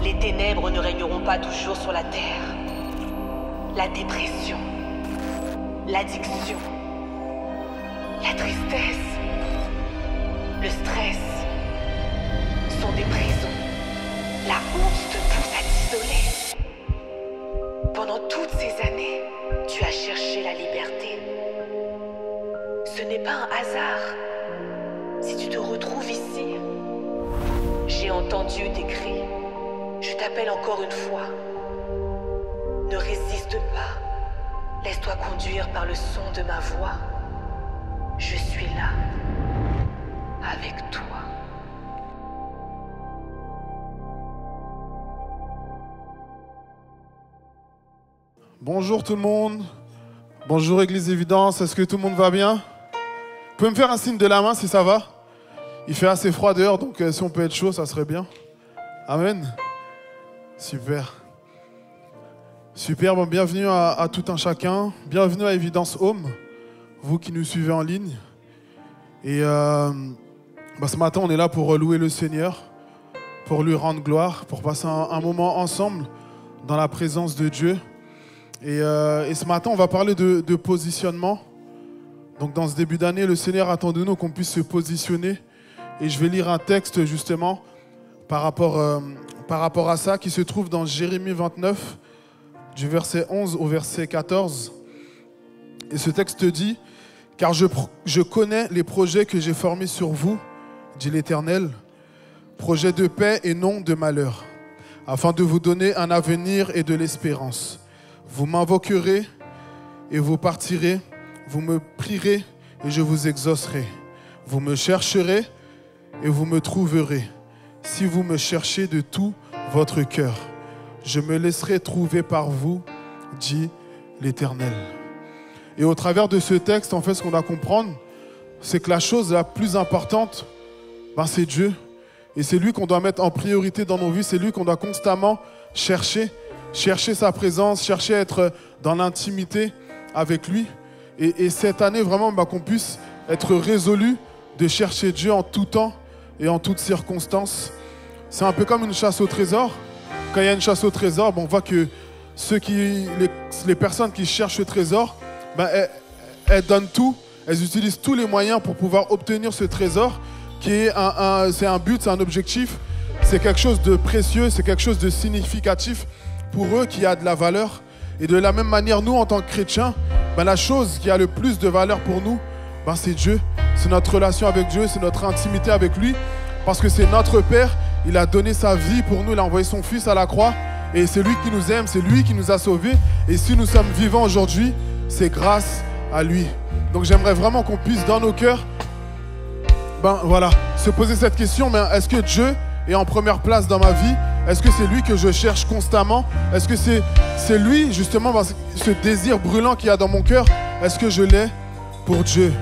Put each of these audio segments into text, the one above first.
Les ténèbres ne régneront pas toujours sur la terre. La dépression, l'addiction, la tristesse, le stress sont des prisons. La honte te pousse à t'isoler. Pendant toutes ces années, tu as cherché la liberté. Ce n'est pas un hasard si tu te retrouves ici. J'ai entendu tes cris. Je t'appelle encore une fois. Ne résiste pas. Laisse-toi conduire par le son de ma voix. Je suis là, avec toi. Bonjour tout le monde. Bonjour Église Évidence. Est-ce que tout le monde va bien? Vous pouvez me faire un signe de la main si ça va? Il fait assez froid dehors, donc si on peut être chaud, ça serait bien. Amen. Super. Super, bon, bienvenue à tout un chacun. Bienvenue à Évidence Home, vous qui nous suivez en ligne. Et ce matin, on est là pour louer le Seigneur, pour lui rendre gloire, pour passer un moment ensemble dans la présence de Dieu. Et ce matin, on va parler de positionnement. Donc dans ce début d'année, le Seigneur attend de nous qu'on puisse se positionner. Et je vais lire un texte justement par rapport à ça qui se trouve dans Jérémie 29, du verset 11 au verset 14. Et ce texte dit « Car je connais les projets que j'ai formés sur vous, dit l'Éternel, projets de paix et non de malheur, afin de vous donner un avenir et de l'espérance. Vous m'invoquerez et vous partirez, vous me prierez et je vous exaucerai. Vous me chercherez et vous me trouverez, si vous me cherchez de tout votre cœur. Je me laisserai trouver par vous, dit l'Éternel. » Et au travers de ce texte, en fait, ce qu'on doit comprendre, c'est que la chose la plus importante, c'est Dieu. Et c'est lui qu'on doit mettre en priorité dans nos vies, c'est lui qu'on doit constamment chercher sa présence, chercher à être dans l'intimité avec lui. Et cette année, vraiment, qu'on puisse être résolu de chercher Dieu en tout temps et en toutes circonstances. C'est un peu comme une chasse au trésor. Quand il y a une chasse au trésor, on voit que les personnes qui cherchent le trésor, elles donnent tout, elles utilisent tous les moyens pour pouvoir obtenir ce trésor qui est c'est un but, c'est un objectif, c'est quelque chose de précieux, c'est quelque chose de significatif pour eux qui a de la valeur. Et de la même manière, nous, en tant que chrétiens, la chose qui a le plus de valeur pour nous, c'est Dieu. C'est notre relation avec Dieu, c'est notre intimité avec lui. Parce que c'est notre Père, il a donné sa vie pour nous, il a envoyé son Fils à la croix. Et c'est lui qui nous aime, c'est lui qui nous a sauvés. Et si nous sommes vivants aujourd'hui, c'est grâce à lui. Donc j'aimerais vraiment qu'on puisse, dans nos cœurs, se poser cette question. Mais est-ce que Dieu est en première place dans ma vie? Est-ce que c'est lui que je cherche constamment? Est-ce que c'est lui, justement, ce désir brûlant qu'il y a dans mon cœur? Est-ce que je l'ai pour Dieu?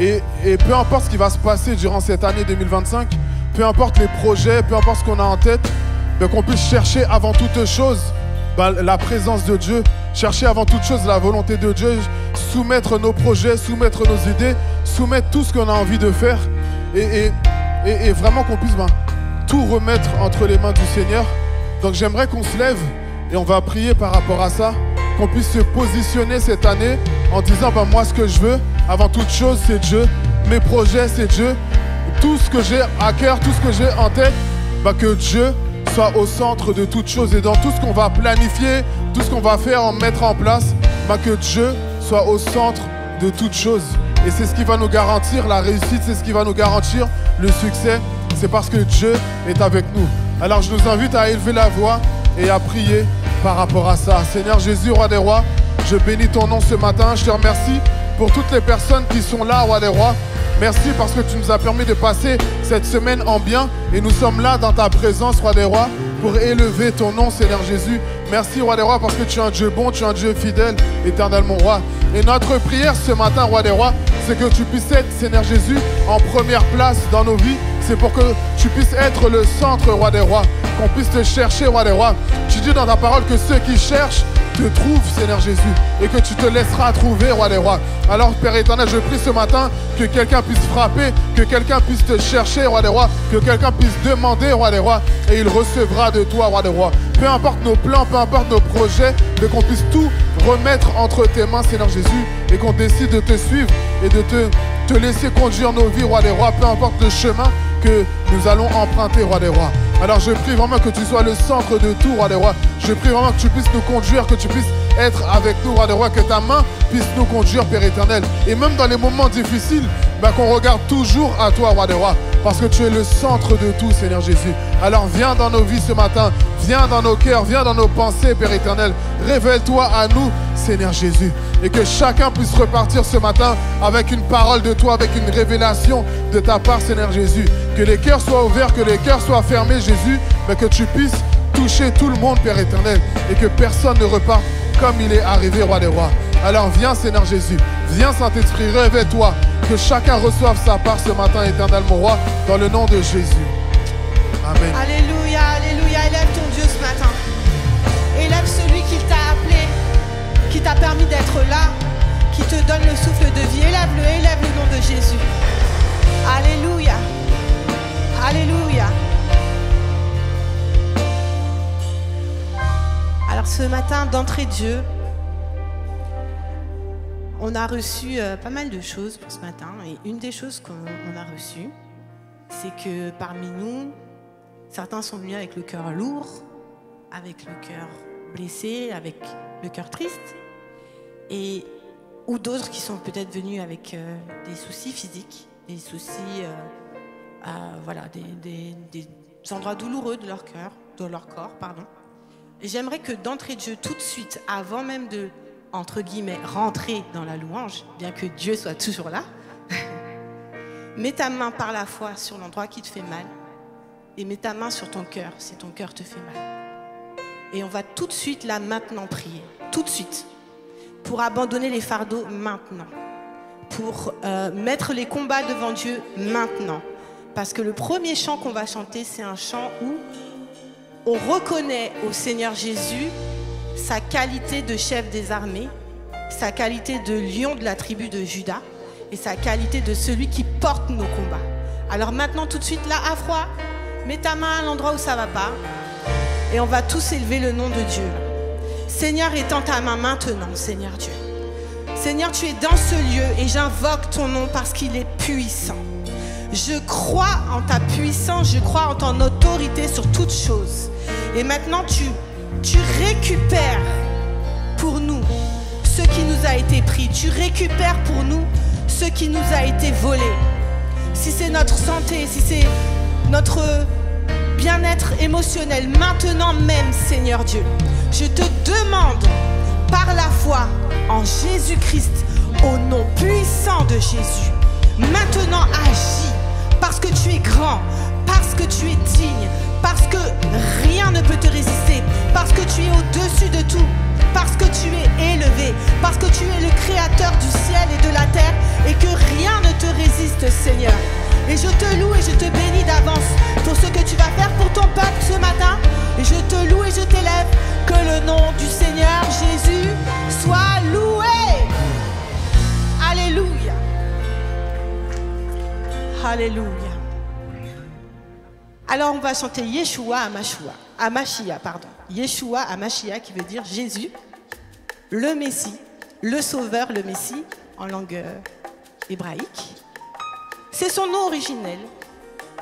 Et peu importe ce qui va se passer durant cette année 2025, peu importe les projets, peu importe ce qu'on a en tête, qu'on puisse chercher avant toute chose la présence de Dieu, chercher avant toute chose la volonté de Dieu, soumettre nos projets, soumettre nos idées, soumettre tout ce qu'on a envie de faire et vraiment qu'on puisse tout remettre entre les mains du Seigneur. Donc j'aimerais qu'on se lève et on va prier par rapport à ça, qu'on puisse se positionner cette année en disant moi ce que je veux, avant toute chose c'est Dieu, mes projets c'est Dieu, tout ce que j'ai à cœur, tout ce que j'ai en tête, que Dieu soit au centre de toute chose et dans tout ce qu'on va planifier, tout ce qu'on va faire, en mettre en place, que Dieu soit au centre de toute chose. Et c'est ce qui va nous garantir la réussite, c'est ce qui va nous garantir le succès. C'est parce que Dieu est avec nous. Alors je nous invite à élever la voix et à prier par rapport à ça. Seigneur Jésus, Roi des Rois, je bénis ton nom ce matin. Je te remercie pour toutes les personnes qui sont là, Roi des Rois. Merci parce que tu nous as permis de passer cette semaine en bien. Et nous sommes là dans ta présence, Roi des Rois, pour élever ton nom, Seigneur Jésus. Merci, Roi des Rois, parce que tu es un Dieu bon, tu es un Dieu fidèle, éternel mon Roi. Et notre prière ce matin, Roi des Rois, c'est que tu puisses être, Seigneur Jésus, en première place dans nos vies. C'est pour que tu puisses être le centre, Roi des Rois, qu'on puisse te chercher, Roi des Rois. Tu dis dans ta parole que ceux qui cherchent te trouve, Seigneur Jésus, et que tu te laisseras trouver, Roi des Rois. Alors, Père éternel, je prie ce matin que quelqu'un puisse frapper, que quelqu'un puisse te chercher, Roi des Rois, que quelqu'un puisse demander, Roi des Rois, et il recevra de toi, Roi des Rois. Peu importe nos plans, peu importe nos projets, mais qu'on puisse tout remettre entre tes mains, Seigneur Jésus, et qu'on décide de te suivre et de te laisser conduire nos vies, Roi des Rois, peu importe le chemin que nous allons emprunter, Roi des Rois. Alors je prie vraiment que tu sois le centre de tout, Roi des Rois. Je prie vraiment que tu puisses nous conduire, que tu puisses être avec nous, Roi des Rois, que ta main puisse nous conduire, Père éternel. Et même dans les moments difficiles, qu'on regarde toujours à toi, Roi des Rois, parce que tu es le centre de tout, Seigneur Jésus. Alors viens dans nos vies ce matin, viens dans nos cœurs, viens dans nos pensées, Père éternel. Révèle-toi à nous, Seigneur Jésus. Et que chacun puisse repartir ce matin avec une parole de toi, avec une révélation de ta part, Seigneur Jésus. Que les cœurs soient ouverts, que les cœurs soient fermés, Jésus, mais que tu puisses toucher tout le monde, Père éternel, et que personne ne reparte comme il est arrivé, Roi des Rois. Alors viens, Seigneur Jésus, viens, Saint-Esprit, réveille-toi, que chacun reçoive sa part ce matin, éternel, mon Roi, dans le nom de Jésus. Amen. Alléluia, alléluia. Élève ton Dieu ce matin. Élève celui qui t'a appelé, qui t'a permis d'être là, qui te donne le souffle de vie. Élève le nom de Jésus. Alléluia. Alléluia. Alors ce matin, d'entrée de Dieu, on a reçu pas mal de choses pour ce matin. Et une des choses qu'on a reçues, c'est que parmi nous, certains sont venus avec le cœur lourd, avec le cœur blessé, avec le cœur triste, ou d'autres qui sont peut-être venus avec des soucis physiques, des soucis, voilà, des endroits douloureux de leur cœur, de leur corps, pardon. Et j'aimerais que d'entrée de jeu, tout de suite, avant même de, entre guillemets, rentrer dans la louange, bien que Dieu soit toujours là, mets ta main par la foi sur l'endroit qui te fait mal et mets ta main sur ton cœur si ton cœur te fait mal. Et on va tout de suite, là, maintenant, prier. Tout de suite. Pour abandonner les fardeaux maintenant. Pour mettre les combats devant Dieu maintenant. Parce que le premier chant qu'on va chanter, c'est un chant où on reconnaît au Seigneur Jésus sa qualité de chef des armées, sa qualité de lion de la tribu de Juda et sa qualité de celui qui porte nos combats. Alors maintenant, tout de suite, là, à froid, mets ta main à l'endroit où ça ne va pas et on va tous élever le nom de Dieu. Seigneur, étends ta main maintenant, Seigneur Dieu. Seigneur, tu es dans ce lieu et j'invoque ton nom parce qu'il est puissant. Je crois en ta puissance, je crois en ton autorité sur toutes choses. Et maintenant, tu récupères pour nous ce qui nous a été pris. Tu récupères pour nous ce qui nous a été volé. Si c'est notre santé, si c'est notre bien-être émotionnel, maintenant même, Seigneur Dieu, je te demande par la foi en Jésus-Christ, au nom puissant de Jésus, maintenant agis, parce que tu es grand, parce que tu es digne, parce que rien ne peut te résister, parce que tu es au-dessus de tout, parce que tu es élevé, parce que tu es le créateur du ciel et de la terre et que rien ne te résiste, Seigneur. Et je te loue et je te bénis d'avance pour ce que tu vas faire pour ton peuple ce matin. Et je te loue et je t'élève, que le nom du Seigneur Jésus soit loué. Alléluia. Alléluia. Alors on va chanter Yeshua Amashia, pardon. Yeshua Amashia qui veut dire Jésus, le Messie, le Sauveur, le Messie en langue hébraïque. C'est son nom originel,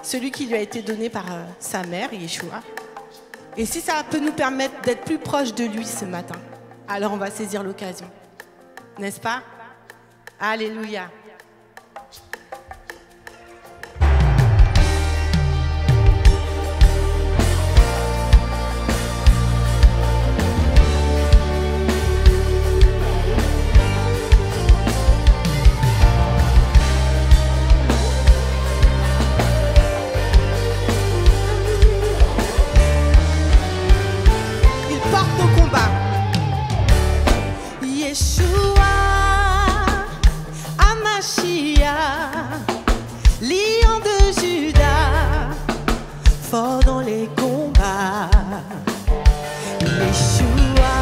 celui qui lui a été donné par sa mère, Yeshua. Et si ça peut nous permettre d'être plus proches de lui ce matin, alors on va saisir l'occasion. N'est-ce pas? Alléluia. Yeshua, Amashia, lion de Juda, fort dans les combats. Yeshua,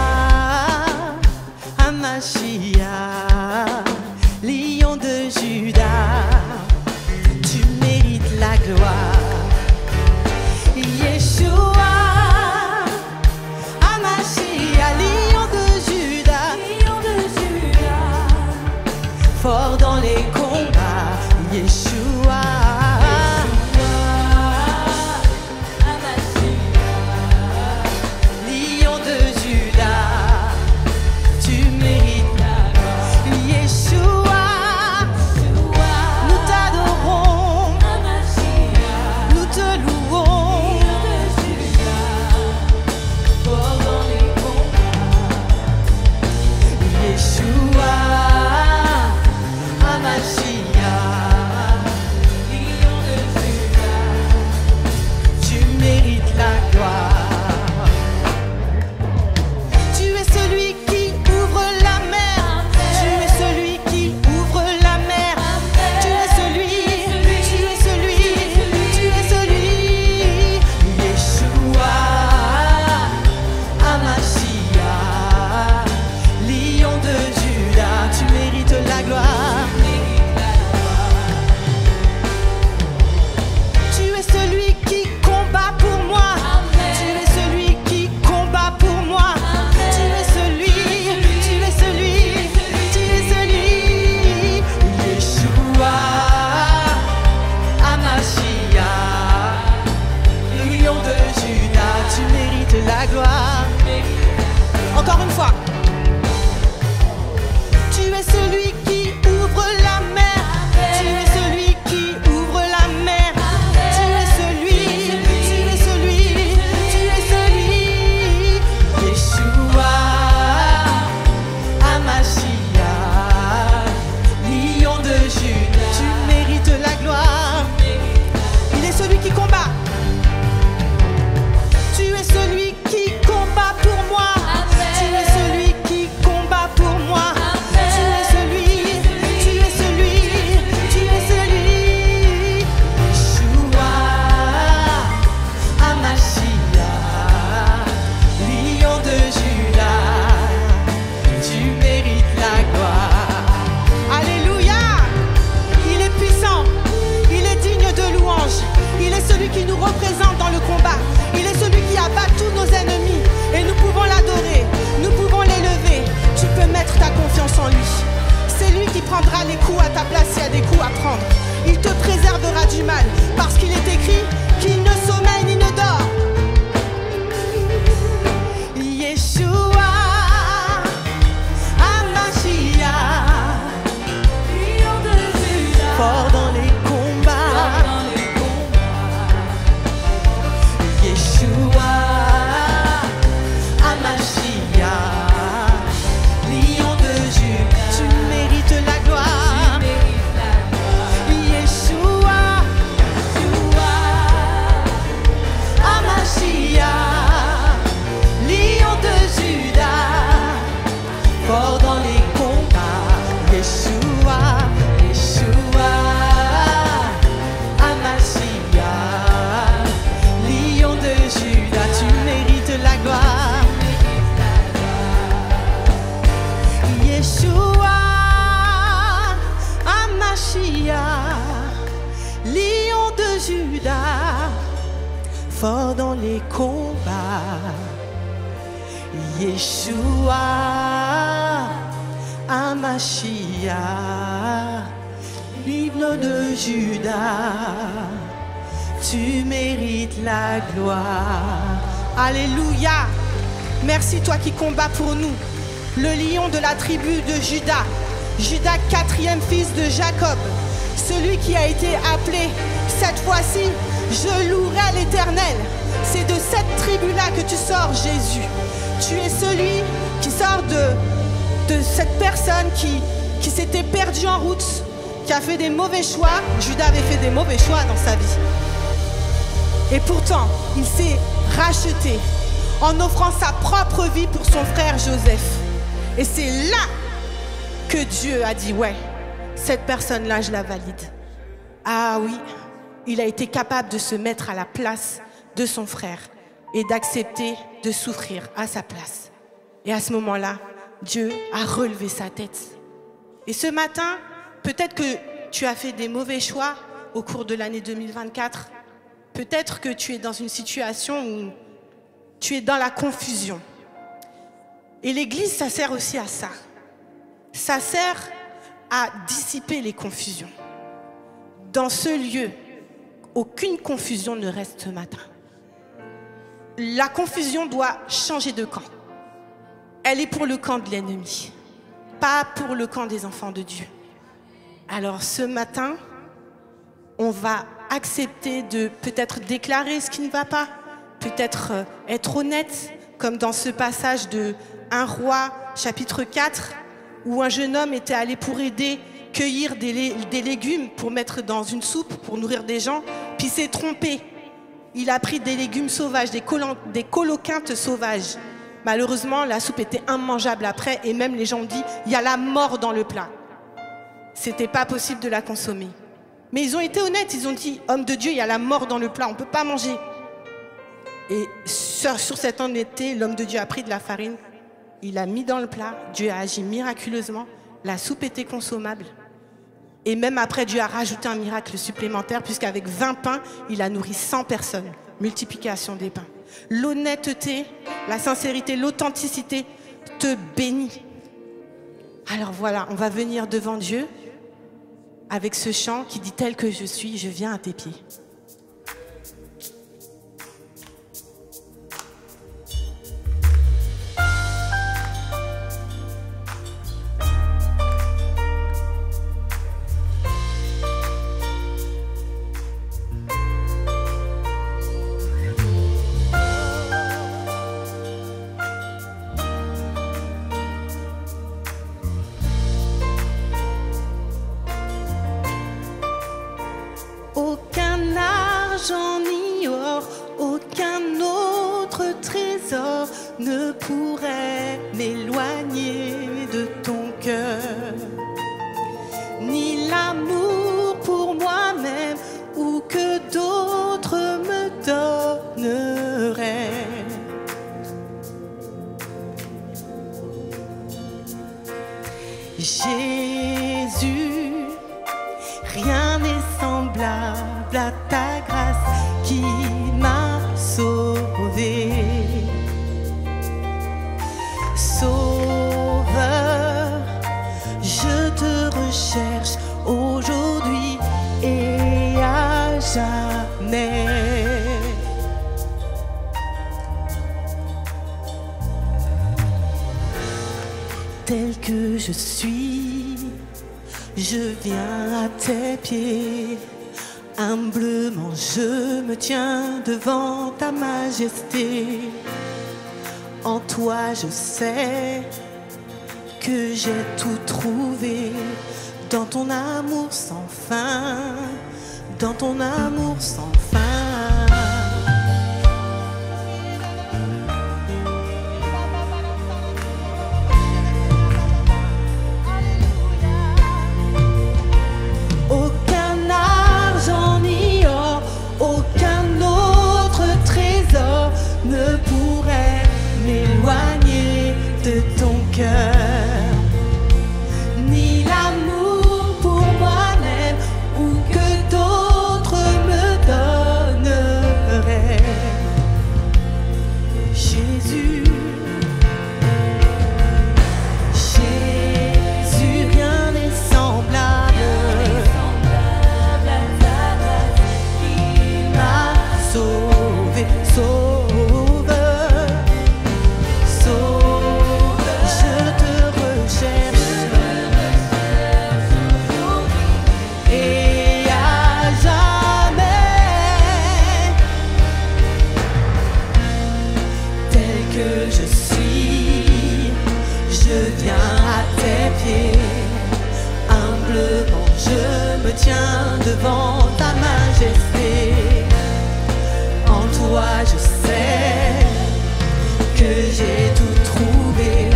les combats. Yeshua, Amashia, l'hymne de Judas, tu mérites la gloire. Alléluia. Merci toi qui combats pour nous. Le lion de la tribu de Judas, Judas, quatrième fils de Jacob, celui qui a été appelé, cette fois-ci, je louerai l'Éternel. C'est de cette tribu-là que tu sors, Jésus. Tu es celui qui sort de cette personne qui s'était perdue en route, qui a fait des mauvais choix. Judas avait fait des mauvais choix dans sa vie. Et pourtant, il s'est racheté en offrant sa propre vie pour son frère Joseph. Et c'est là que Dieu a dit, ouais, cette personne-là, je la valide. Ah oui, il a été capable de se mettre à la place de son frère et d'accepter de souffrir à sa place. Et à ce moment-là, Dieu a relevé sa tête. Et ce matin, peut-être que tu as fait des mauvais choix au cours de l'année 2024. Peut-être que tu es dans une situation où tu es dans la confusion. Et l'Église, ça sert aussi à ça. Ça sert à dissiper les confusions. Dans ce lieu, aucune confusion ne reste ce matin. La confusion doit changer de camp. Elle est pour le camp de l'ennemi, pas pour le camp des enfants de Dieu. Alors ce matin, on va accepter de peut-être déclarer ce qui ne va pas, peut-être être honnête, comme dans ce passage de 1 Roi, chapitre 4, où un jeune homme était allé pour aider, cueillir des légumes pour mettre dans une soupe, pour nourrir des gens, puis s'est trompé. Il a pris des légumes sauvages, des coloquintes sauvages. Malheureusement, la soupe était immangeable après, et même les gens ont dit, il y a la mort dans le plat. C'était pas possible de la consommer. Mais ils ont été honnêtes, ils ont dit, homme de Dieu, il y a la mort dans le plat, on ne peut pas manger. Et sur cette honnêteté, l'homme de Dieu a pris de la farine, il a mis dans le plat, Dieu a agi miraculeusement, la soupe était consommable. Et même après, Dieu a rajouté un miracle supplémentaire, puisqu'avec 20 pains, il a nourri 100 personnes. Multiplication des pains. L'honnêteté, la sincérité, l'authenticité te bénit. Alors voilà, on va venir devant Dieu avec ce chant qui dit tel que je suis, je viens à tes pieds. Ne pourrait m'éloigner de ton cœur, ni l'amour pour moi-même ou que d'autres me donneraient. Jésus, rien n'est semblable à ta grâce qui m'a sauvé. Sauveur, je te recherche aujourd'hui et à jamais. Tel que je suis, je viens à tes pieds. Humblement, je me tiens devant ta majesté. En toi je sais que j'ai tout trouvé dans ton amour sans fin, dans ton amour sans fin. Aucun argent ni or, aucun autre trésor ne pourrait m'éloigner de ton cœur, ni l'amour pour moi-même ou que d'autres me donnent. devant ta majesté. En toi je sais que j'ai tout trouvé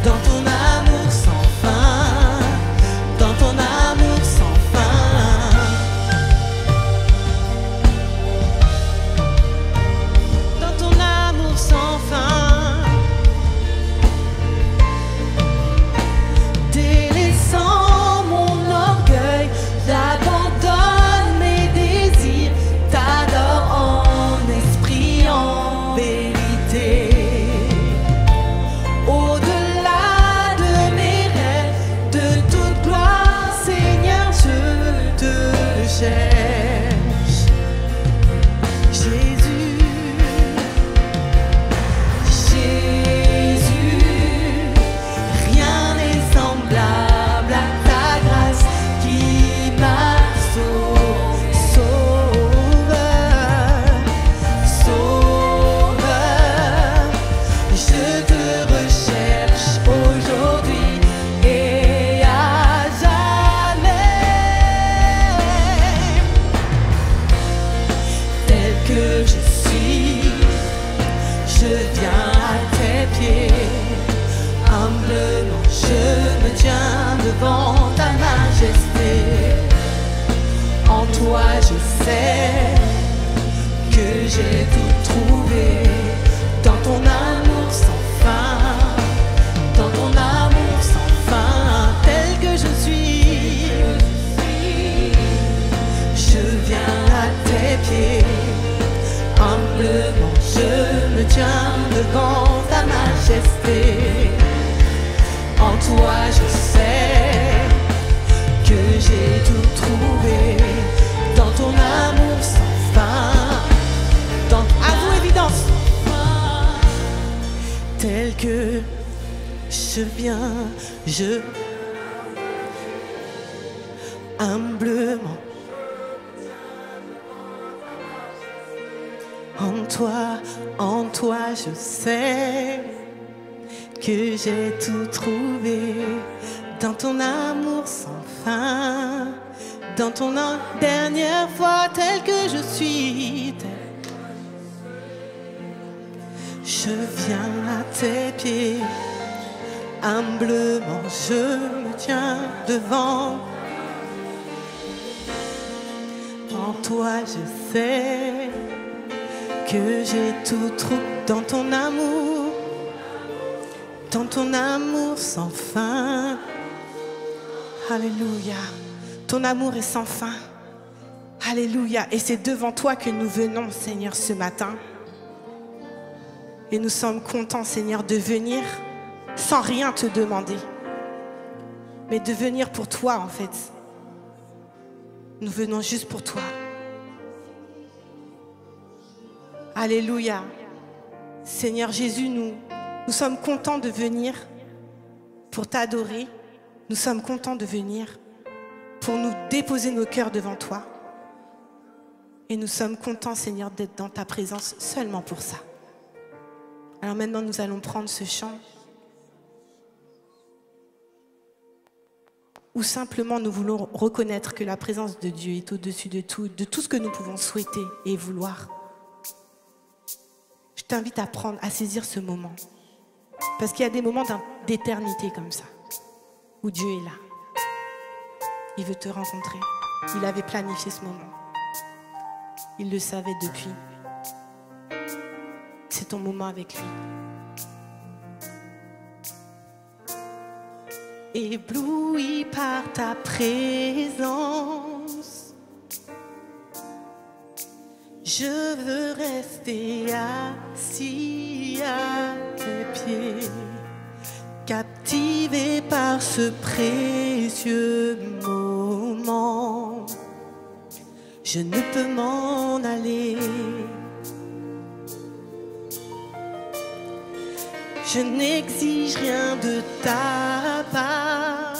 dans ton amour sans fin, dans ton amour sans fin. Dans ton amour sans fin. Délaissant mon orgueil, j'abandonne mes désirs, t'adore en esprit, en vérité. Au-delà de mes rêves, de toute gloire, Seigneur, je te cherche. Jésus, Jésus, rien n'est semblable à ta grâce qui m'a sauveur, sauveur. Je te recherche aujourd'hui et à jamais. Tel que je suis, je viens à tes pieds. Humblement je me tiens devant ta majesté. En toi je sais que j'ai tout trouvé dans ton amour sans fin, dans ton amour sans fin. Tel que je suis, je viens à tes pieds. Humblement je me tiens devant ta majesté. En toi je sais que j'ai tout trouvé dans ton amour sans fin, dans à vous évidence. Tel que je viens, je humblement. En toi je sais que j'ai tout trouvé dans ton amour sans fin, dans ton dernière fois, tel que je suis. Je viens à tes pieds, humblement je me tiens devant. En toi je sais que j'ai tout trouvé dans ton amour sans fin. Alléluia. Ton amour est sans fin. Alléluia. Et c'est devant toi que nous venons, Seigneur, ce matin. Et nous sommes contents, Seigneur, de venir sans rien te demander, mais de venir pour toi, en fait. Nous venons juste pour toi. Alléluia. Seigneur Jésus, nous sommes contents de venir pour t'adorer. Nous sommes contents de venir pour nous déposer nos cœurs devant toi. Et nous sommes contents, Seigneur, d'être dans ta présence seulement pour ça. Alors maintenant, nous allons prendre ce chant où simplement nous voulons reconnaître que la présence de Dieu est au-dessus de tout ce que nous pouvons souhaiter et vouloir. Je t'invite à saisir ce moment. Parce qu'il y a des moments d'éternité comme ça, où Dieu est là. Il veut te rencontrer. Il avait planifié ce moment. Il le savait depuis. C'est ton moment avec lui. Ébloui par ta présence, je veux rester assis à tes pieds, captivé par ce précieux moment. Je ne peux m'en aller. Je n'exige rien de ta part.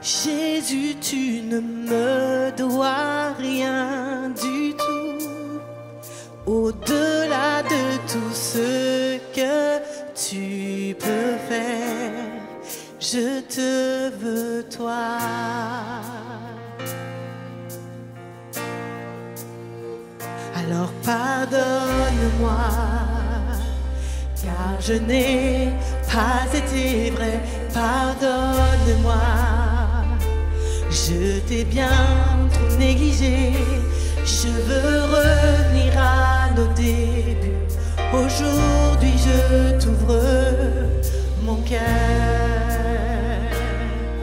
Jésus, tu ne me dois rien du tout. Au-delà de tout ce que tu peux faire, je te veux toi. Alors pardonne-moi, car je n'ai pas été vrai. Pardonne-moi, je t'ai bien trop négligé. Je veux revenir à nos débuts. Aujourd'hui je t'ouvre mon cœur.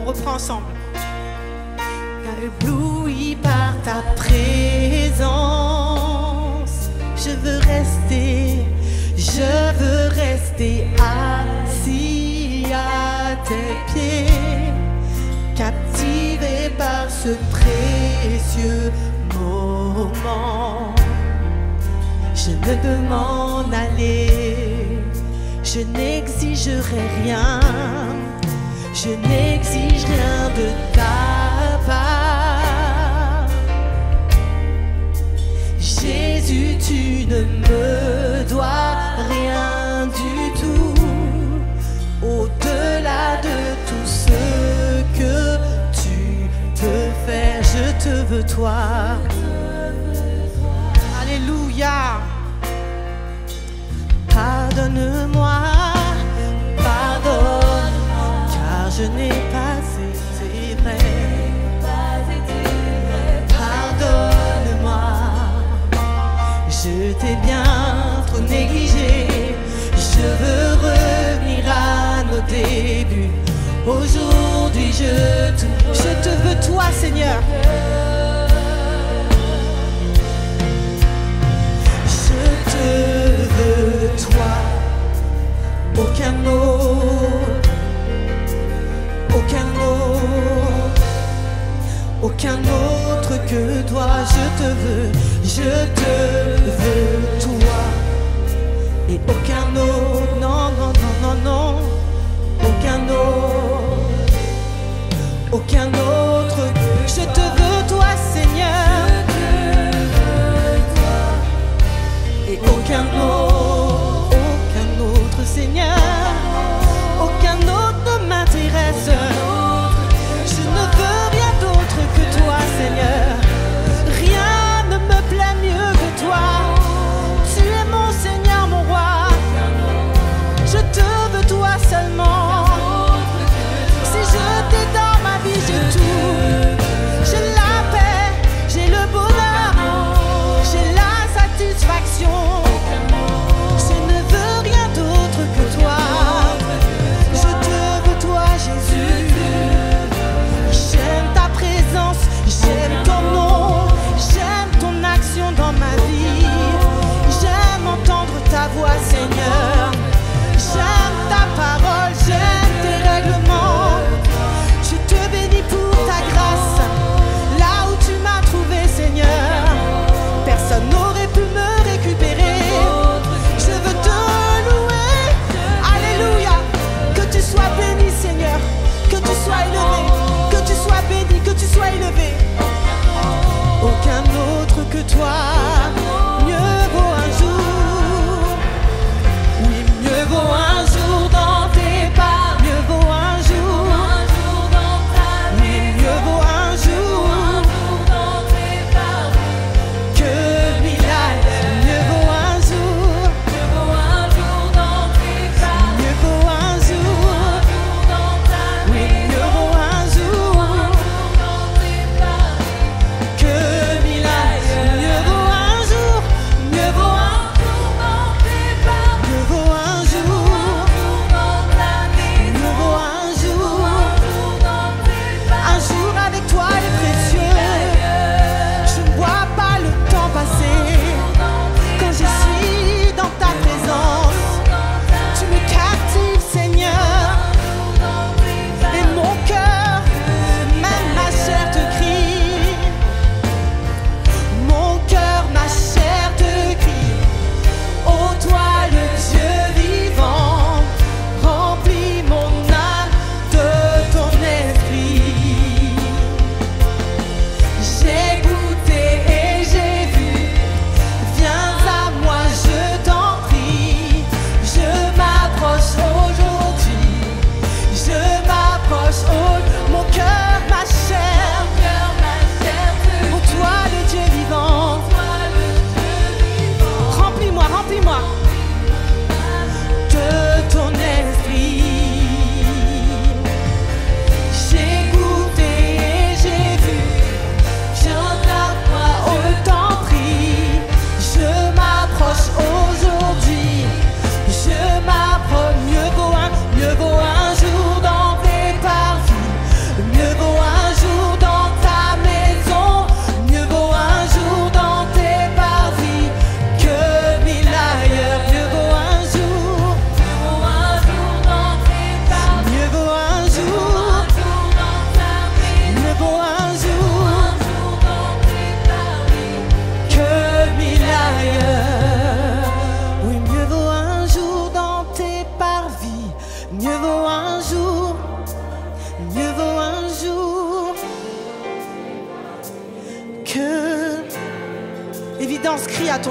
On reprend ensemble. Car ébloui par ta présence, je veux rester assis à tes pieds, captivé par ce précieux moment. Je ne peux m'en aller, je n'exigerai rien, je n'exige rien de ta part. Jésus, tu ne me dois rien du tout, au-delà de tout ce que tu peux faire. Je te veux toi. Alléluia. Pardonne-moi, pardonne, car je n'ai pas été vrai. Pardonne-moi, je t'ai bien trop négligé. Je veux revenir à nos débuts. Aujourd'hui je te veux toi, Seigneur. Je te veux toi, aucun autre, aucun autre que toi. Je te veux toi, et aucun autre, non, non, non, non, non, aucun autre. Je te veux toi, Seigneur, et aucun autre, Seigneur, aucun autre ne m'intéresse. Je ne veux rien d'autre que toi, Seigneur. Rien ne me plaît mieux que toi. Tu es mon Seigneur, mon roi. Je te veux toi seulement. Si je t'ai dans ma vie, j'ai tout. J'ai la paix, j'ai le bonheur, j'ai la satisfaction.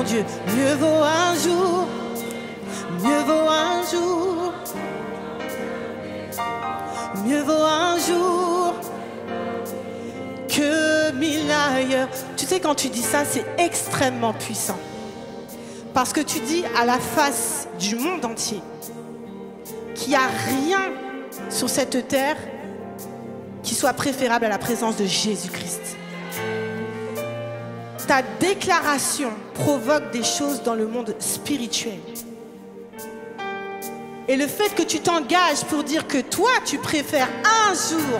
Dieu. Mieux vaut un jour, mieux vaut un jour, mieux vaut un jour que 1000 ailleurs. Tu sais, quand tu dis ça, c'est extrêmement puissant. Parce que tu dis à la face du monde entier qu'il n'y a rien sur cette terre qui soit préférable à la présence de Jésus-Christ. Ta déclaration provoque des choses dans le monde spirituel. Et le fait que tu t'engages pour dire que toi, tu préfères un jour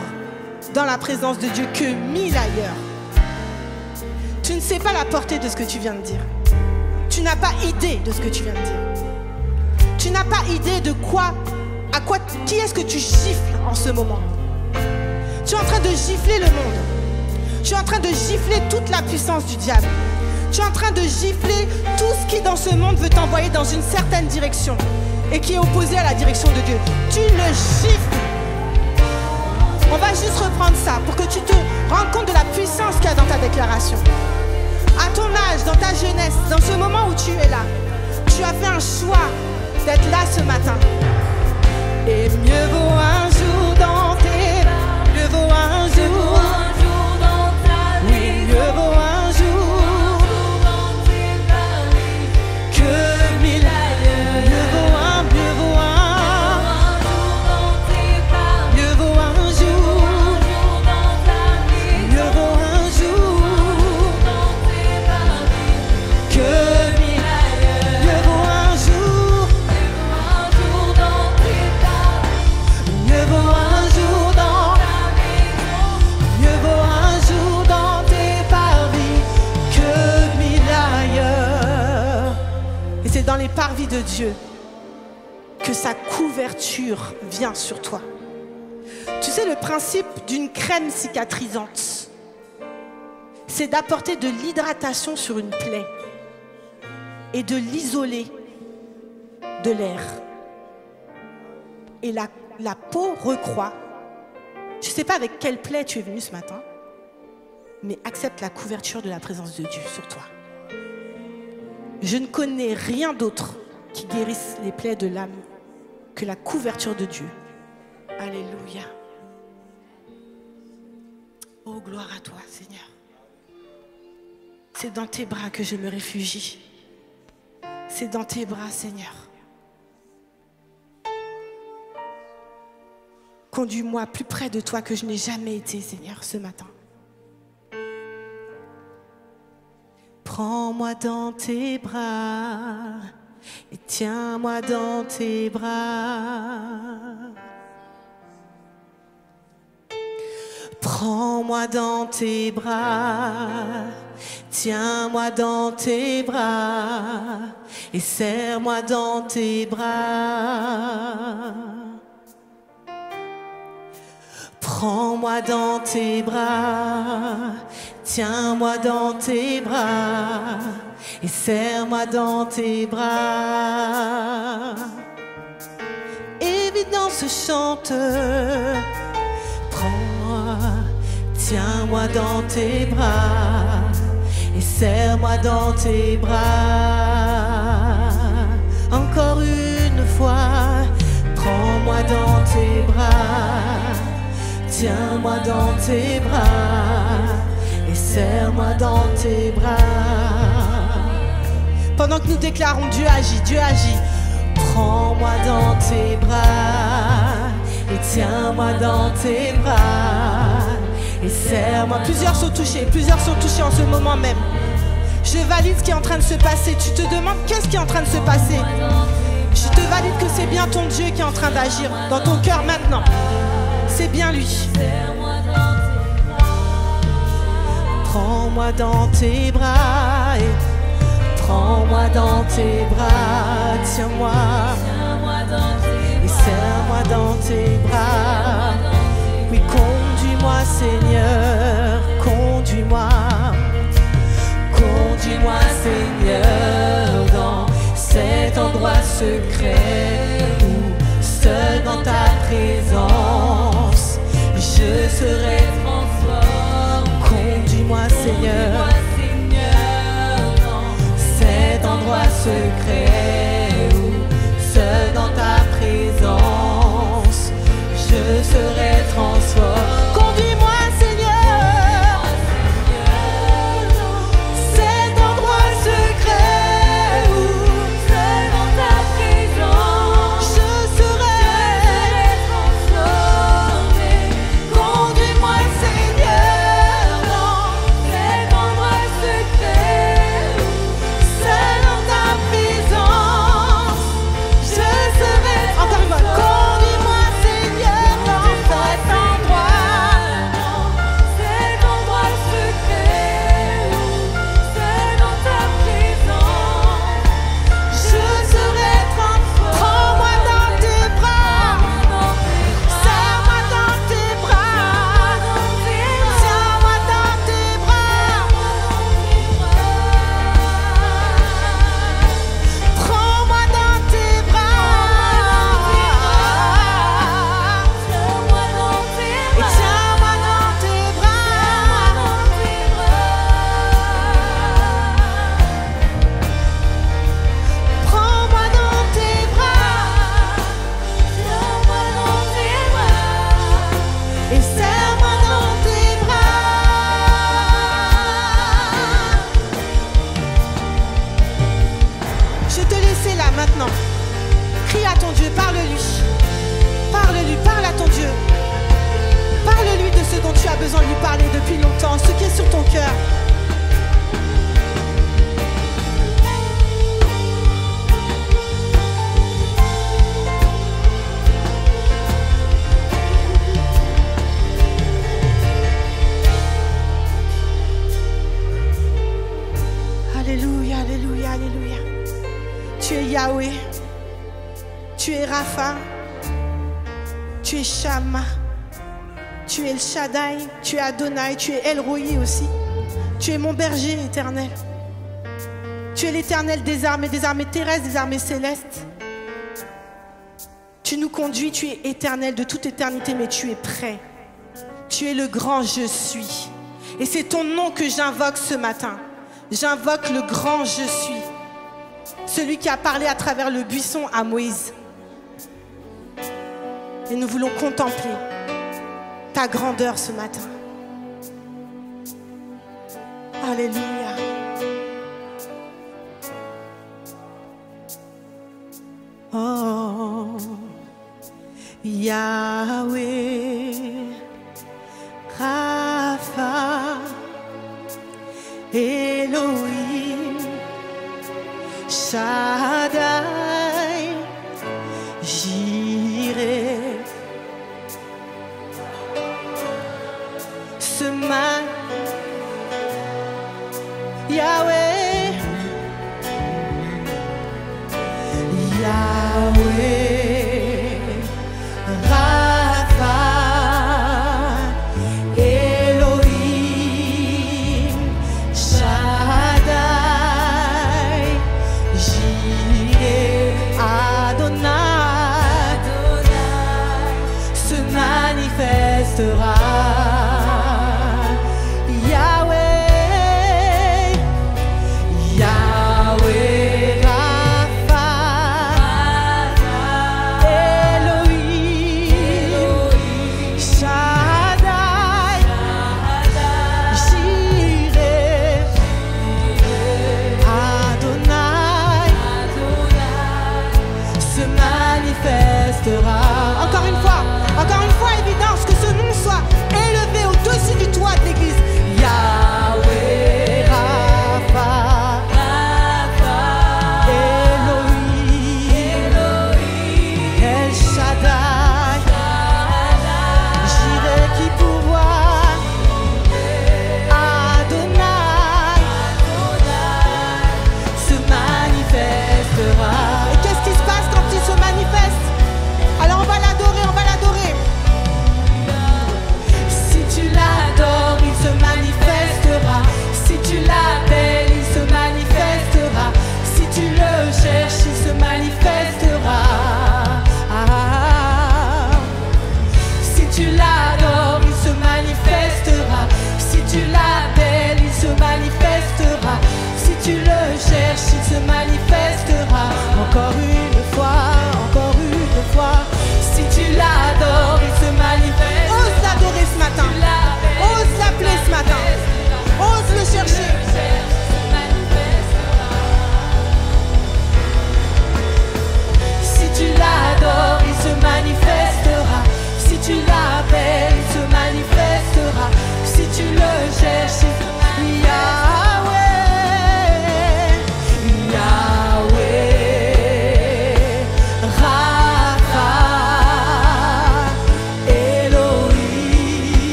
dans la présence de Dieu que 1000 ailleurs, tu ne sais pas la portée de ce que tu viens de dire. Tu n'as pas idée de ce que tu viens de dire. Tu n'as pas idée de qui est-ce que tu gifles en ce moment. Tu es en train de gifler le monde. Tu es en train de gifler toute la puissance du diable. Tu es en train de gifler tout ce qui dans ce monde veut t'envoyer dans une certaine direction et qui est opposé à la direction de Dieu. Tu le gifles. On va juste reprendre ça pour que tu te rendes compte de la puissance qu'il y a dans ta déclaration. À ton âge, dans ta jeunesse, dans ce moment où tu es là, tu as fait un choix d'être là ce matin. Et mieux vaut un jour dans tes bras, mieux vaut un jour dans ta vie, oui, mieux vaut un jour dans tes bras que 1000 ailleurs. Mieux vaut un jour dans tes bras, mieux vaut un jour dans ta vie, mieux vaut un jour dans tes bras que 1000 ailleurs. Mieux vaut un jour dans tes bras, mieux vaut un jour dans ta maison, mieux vaut un jour dans tes parvis que 1000 ailleurs. Et c'est dans les parvis de Dieu que sa couverture vient sur toi. Tu sais, le principe d'une crème cicatrisante, c'est d'apporter de l'hydratation sur une plaie et de l'isoler de l'air. Et la peau recroît. Je ne sais pas avec quelle plaie tu es venu ce matin, mais accepte la couverture de la présence de Dieu sur toi. Je ne connais rien d'autre qui guérisse les plaies de l'âme que la couverture de Dieu. Alléluia. Oh, gloire à toi, Seigneur. C'est dans tes bras que je me réfugie. C'est dans tes bras, Seigneur. Conduis-moi plus près de toi que je n'ai jamais été, Seigneur, ce matin. Prends-moi dans tes bras et tiens-moi dans tes bras. Prends-moi dans tes bras, tiens-moi dans tes bras et serre-moi dans tes bras. Prends-moi dans tes bras, tiens-moi dans tes bras et serre-moi dans tes bras. Évidence chante, prends-moi, tiens-moi dans tes bras et serre-moi dans tes bras. Encore une fois, prends-moi dans tes bras, tiens-moi dans tes bras et serre-moi dans tes bras. Pendant que nous déclarons Dieu agit, Dieu agit. Prends-moi dans tes bras et tiens-moi dans tes bras et serre-moi. Plusieurs sont touchés en ce moment même. Je valide ce qui est en train de se passer. Tu te demandes qu'est-ce qui est en train de se passer. Je te valide que c'est bien ton Dieu qui est en train d'agir dans ton cœur maintenant. C'est bien lui. Prends-moi dans tes bras et prends-moi dans tes bras, tiens-moi et serre-moi dans tes bras. Oui, conduis-moi Seigneur, conduis-moi, conduis-moi Seigneur dans cet endroit secret où seul dans ta présence je serai transformé. Conduis-moi Seigneur, cet secret où, seul dans ta présence, je serai transformé. Conduis-moi, Seigneur, cet endroit secret où, seul dans ta présence, je serai transformé. Conduis-moi, Seigneur, dans cet endroit secret où, seul dans ta présence, je serai transformé. Encore une fois, conduis-moi, Seigneur, dans cet endroit, cet endroit secret où, seul dans ta présence, je serai transformé. Prends-moi dans tes bras, serre-moi dans tes bras, tiens-moi dans tes bras. Prends-moi dans tes bras, tiens-moi dans tes bras, et tiens-moi dans tes bras. Prends-moi dans tes bras, tiens-moi dans tes bras, et serre-moi dans tes bras. Je te laisse là maintenant. Crie à ton Dieu, parle-lui. Parle-lui, parle à ton Dieu. Parle-lui de ce dont tu as besoin de lui parler depuis longtemps, ce qui est sur ton cœur. Alléluia, alléluia, alléluia. Tu es Yahweh. Tu es Rapha. Tu es Shama. Tu es El Shaddai. Tu es Adonai. Tu es El Roi aussi. Tu es mon berger éternel. Tu es l'Éternel des armées terrestres, des armées célestes. Tu nous conduis, tu es éternel de toute éternité, mais tu es prêt. Tu es le grand je suis. Et c'est ton nom que j'invoque ce matin. J'invoque le grand je suis. Celui qui a parlé à travers le buisson à Moïse. Et nous voulons contempler ta grandeur ce matin. Alléluia. Oh, Yahweh, Rapha, Elohim, Shaddai, Jireh, ce matin, Yahweh, Yahweh, Rapha, Elohim, Shaddai, Jireh, Adonai, se manifestera. Yahweh, Yahweh, Rapha, Elohim, Shaddai, Jireh, Adonai, se manifestera. Encore une fois, évidence que ce nom soit élevé au-dessus du toit de l'église. Yahweh, Rapha, Elohim, El Shaddai, Jireh qui pourvoit, Adonai, se manifestera. Et qu'est-ce qui se passe quand il se manifeste? Alors on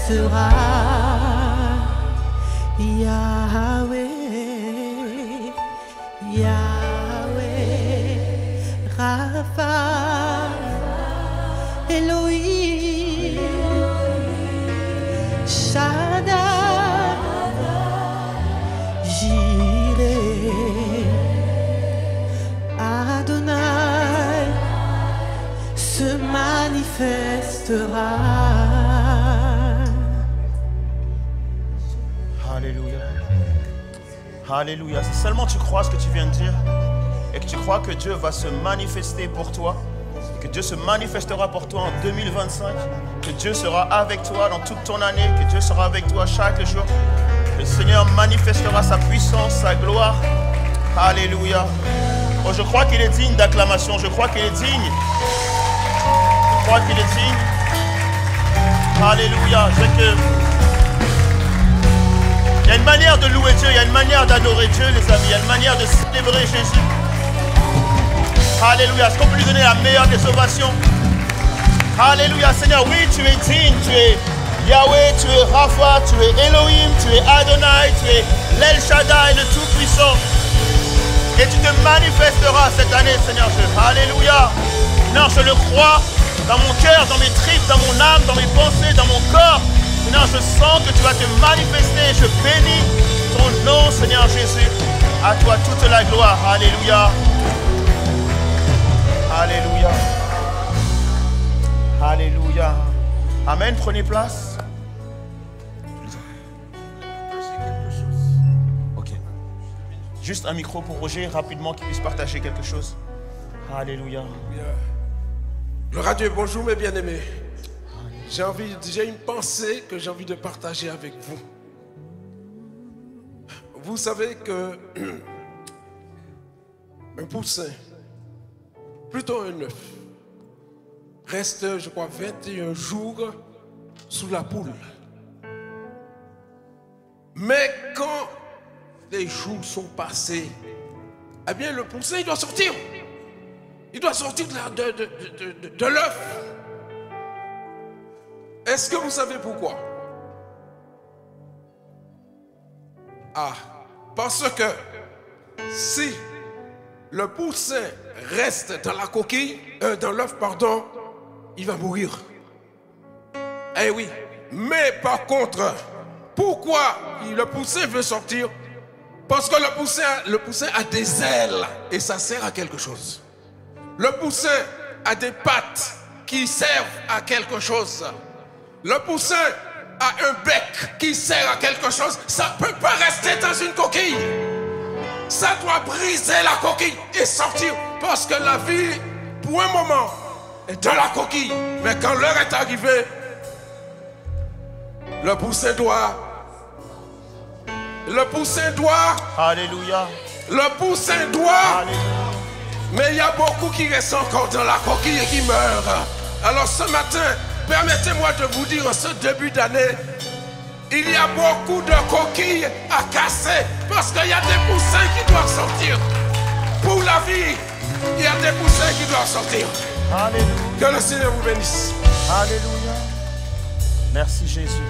manifestera. Yahweh, Yahweh, Rapha, Elohim, Shaddai, Jireh, Adonai se manifestera. Alléluia. Alléluia. Si seulement tu crois ce que tu viens de dire et que tu crois que Dieu va se manifester pour toi, que Dieu se manifestera pour toi en 2025, que Dieu sera avec toi dans toute ton année, que Dieu sera avec toi chaque jour. Le Seigneur manifestera sa puissance, sa gloire. Alléluia. Oh, je crois qu'il est digne d'acclamation. Je crois qu'il est digne. Je crois qu'il est digne. Alléluia. Je sais que il y a une manière de louer Dieu, il y a une manière d'adorer Dieu, les amis. Il y a une manière de célébrer Jésus. Alléluia. Est-ce qu'on peut lui donner la meilleure des ovations? Alléluia. Seigneur, oui, tu es digne. Tu es Yahweh, tu es Rapha, tu es Elohim, tu es Adonai, tu es l'El Shaddai, le Tout-Puissant. Et tu te manifesteras cette année, Seigneur Dieu. Alléluia. Non, je le crois dans mon cœur, dans mes tripes, dans mon âme, dans mes pensées, dans mon corps. Seigneur, je sens que tu vas te manifester. Je bénis ton nom, Seigneur Jésus. À toi toute la gloire. Alléluia. Alléluia. Alléluia. Amen. Prenez place. Ok. Juste un micro pour Roger, rapidement, qu'il puisse partager quelque chose. Alléluia. Gloire à Dieu. Bonjour mes bien-aimés. J'ai une pensée que j'ai envie de partager avec vous. Vous savez que un poussin, plutôt un œuf, reste, je crois, 21 jours sous la poule. Mais quand les jours sont passés, eh bien le poussin, il doit sortir. Il doit sortir de l'œuf. Est-ce que vous savez pourquoi? Ah, parce que si le poussin reste dans la coquille, dans l'œuf, pardon, il va mourir. Eh oui. Mais par contre, pourquoi le poussin veut sortir? Parce que le poussin a des ailes et ça sert à quelque chose. Le poussin a des pattes qui servent à quelque chose. Le poussin a un bec qui sert à quelque chose. Ça ne peut pas rester dans une coquille. Ça doit briser la coquille et sortir. Parce que la vie, pour un moment, est dans la coquille. Mais quand l'heure est arrivée, le poussin doit. Alléluia. Le poussin doit. Alléluia. Mais il y a beaucoup qui restent encore dans la coquille et qui meurent. Alors ce matin, permettez-moi de vous dire, en ce début d'année, il y a beaucoup de coquilles à casser parce qu'il y a des poussins qui doivent sortir. Pour la vie, il y a des poussins qui doivent sortir. Alléluia. Que le Seigneur vous bénisse. Alléluia. Merci Jésus.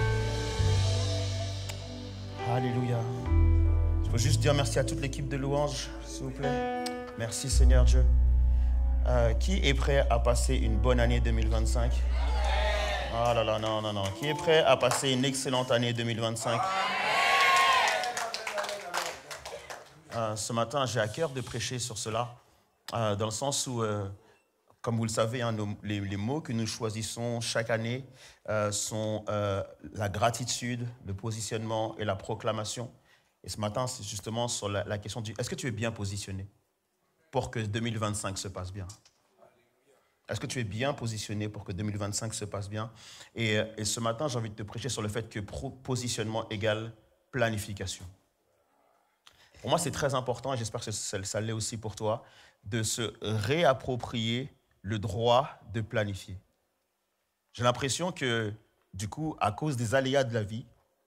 Alléluia. Je veux juste dire merci à toute l'équipe de louanges, s'il vous plaît. Merci Seigneur Dieu. Qui est prêt à passer une bonne année 2025? Ah là là, non. Qui est prêt à passer une excellente année 2025? Ce matin, j'ai à cœur de prêcher sur cela, dans le sens où, comme vous le savez, hein, les mots que nous choisissons chaque année sont la gratitude, le positionnement et la proclamation. Et ce matin, c'est justement sur la question du « Est-ce que tu es bien positionné pour que 2025 se passe bien ?» Est-ce que tu es bien positionné pour que 2025 se passe bien? Et ce matin, j'ai envie de te prêcher sur le fait que positionnement égale planification. Pour moi, c'est très important, et j'espère que ça l'est aussi pour toi, de se réapproprier le droit de planifier. J'ai l'impression que, du coup, à cause des aléas de la vie,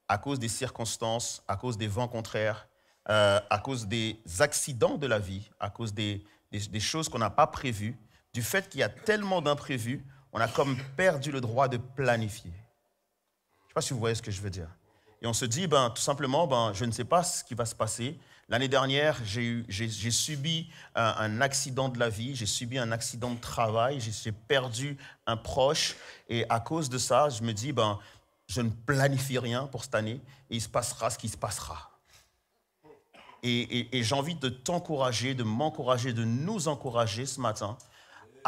à cause des circonstances, à cause des vents contraires, à cause des accidents de la vie, à cause des choses qu'on n'a pas prévues, du fait qu'il y a tellement d'imprévus, on a comme perdu le droit de planifier. Je ne sais pas si vous voyez ce que je veux dire. Et on se dit, tout simplement, je ne sais pas ce qui va se passer. L'année dernière, j'ai subi un accident de la vie, j'ai subi un accident de travail, j'ai perdu un proche. Et à cause de ça, je me dis, je ne planifie rien pour cette année et il se passera ce qui se passera. Et j'ai envie de t'encourager, de m'encourager, de nous encourager ce matin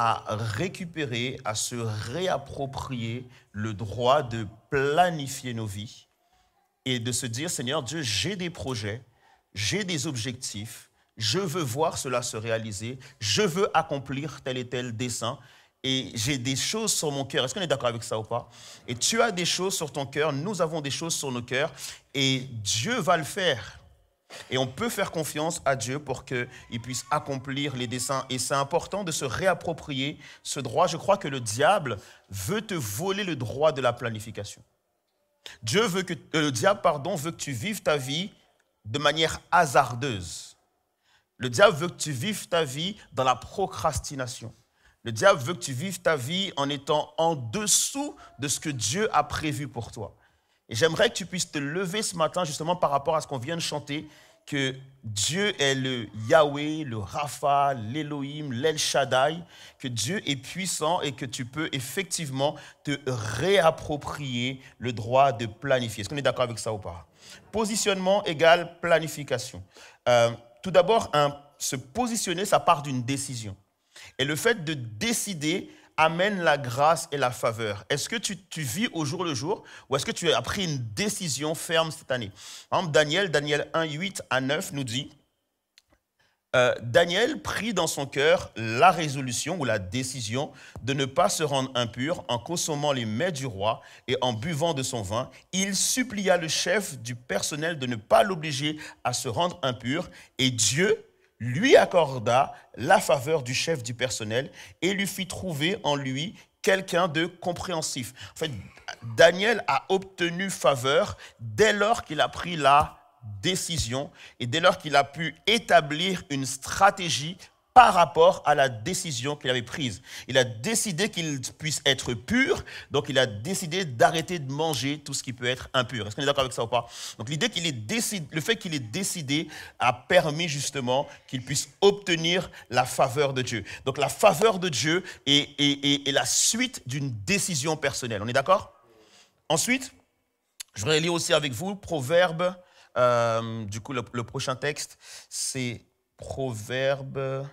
à récupérer, à se réapproprier le droit de planifier nos vies et de se dire, Seigneur Dieu, j'ai des projets, j'ai des objectifs, je veux voir cela se réaliser, je veux accomplir tel et tel dessein et j'ai des choses sur mon cœur. Est-ce qu'on est d'accord avec ça ou pas? Et tu as des choses sur ton cœur, nous avons des choses sur nos cœurs et Dieu va le faire. Et on peut faire confiance à Dieu pour qu'il puisse accomplir les desseins. Et c'est important de se réapproprier ce droit. Je crois que le diable veut te voler le droit de la planification. Le diable veut que tu vives ta vie de manière hasardeuse. Le diable veut que tu vives ta vie dans la procrastination. Le diable veut que tu vives ta vie en étant en dessous de ce que Dieu a prévu pour toi. Et j'aimerais que tu puisses te lever ce matin justement par rapport à ce qu'on vient de chanter, que Dieu est le Yahweh, le Rapha, l'Elohim, l'El Shaddai, que Dieu est puissant et que tu peux effectivement te réapproprier le droit de planifier. Est-ce qu'on est d'accord avec ça ou pas? Positionnement égale planification. Tout d'abord, se positionner, ça part d'une décision. Et le fait de décider amène la grâce et la faveur. Est-ce que tu vis au jour le jour ou est-ce que tu as pris une décision ferme cette année? Par exemple, Daniel 1, 8 à 9 nous dit Daniel prit dans son cœur la résolution ou la décision de ne pas se rendre impur en consommant les mets du roi et en buvant de son vin. Il supplia le chef du personnel de ne pas l'obliger à se rendre impur et Dieu lui accorda la faveur du chef du personnel et lui fit trouver en lui quelqu'un de compréhensif. En fait, Daniel a obtenu faveur dès lors qu'il a pris la décision et dès lors qu'il a pu établir une stratégie par rapport à la décision qu'il avait prise. Il a décidé qu'il puisse être pur, donc il a décidé d'arrêter de manger tout ce qui peut être impur. Est-ce qu'on est d'accord avec ça ou pas? Donc le fait qu'il ait décidé a permis justement qu'il puisse obtenir la faveur de Dieu. Donc la faveur de Dieu est la suite d'une décision personnelle. On est d'accord? Ensuite, je voudrais lire aussi avec vous Proverbe. Du coup, le prochain texte, c'est Proverbe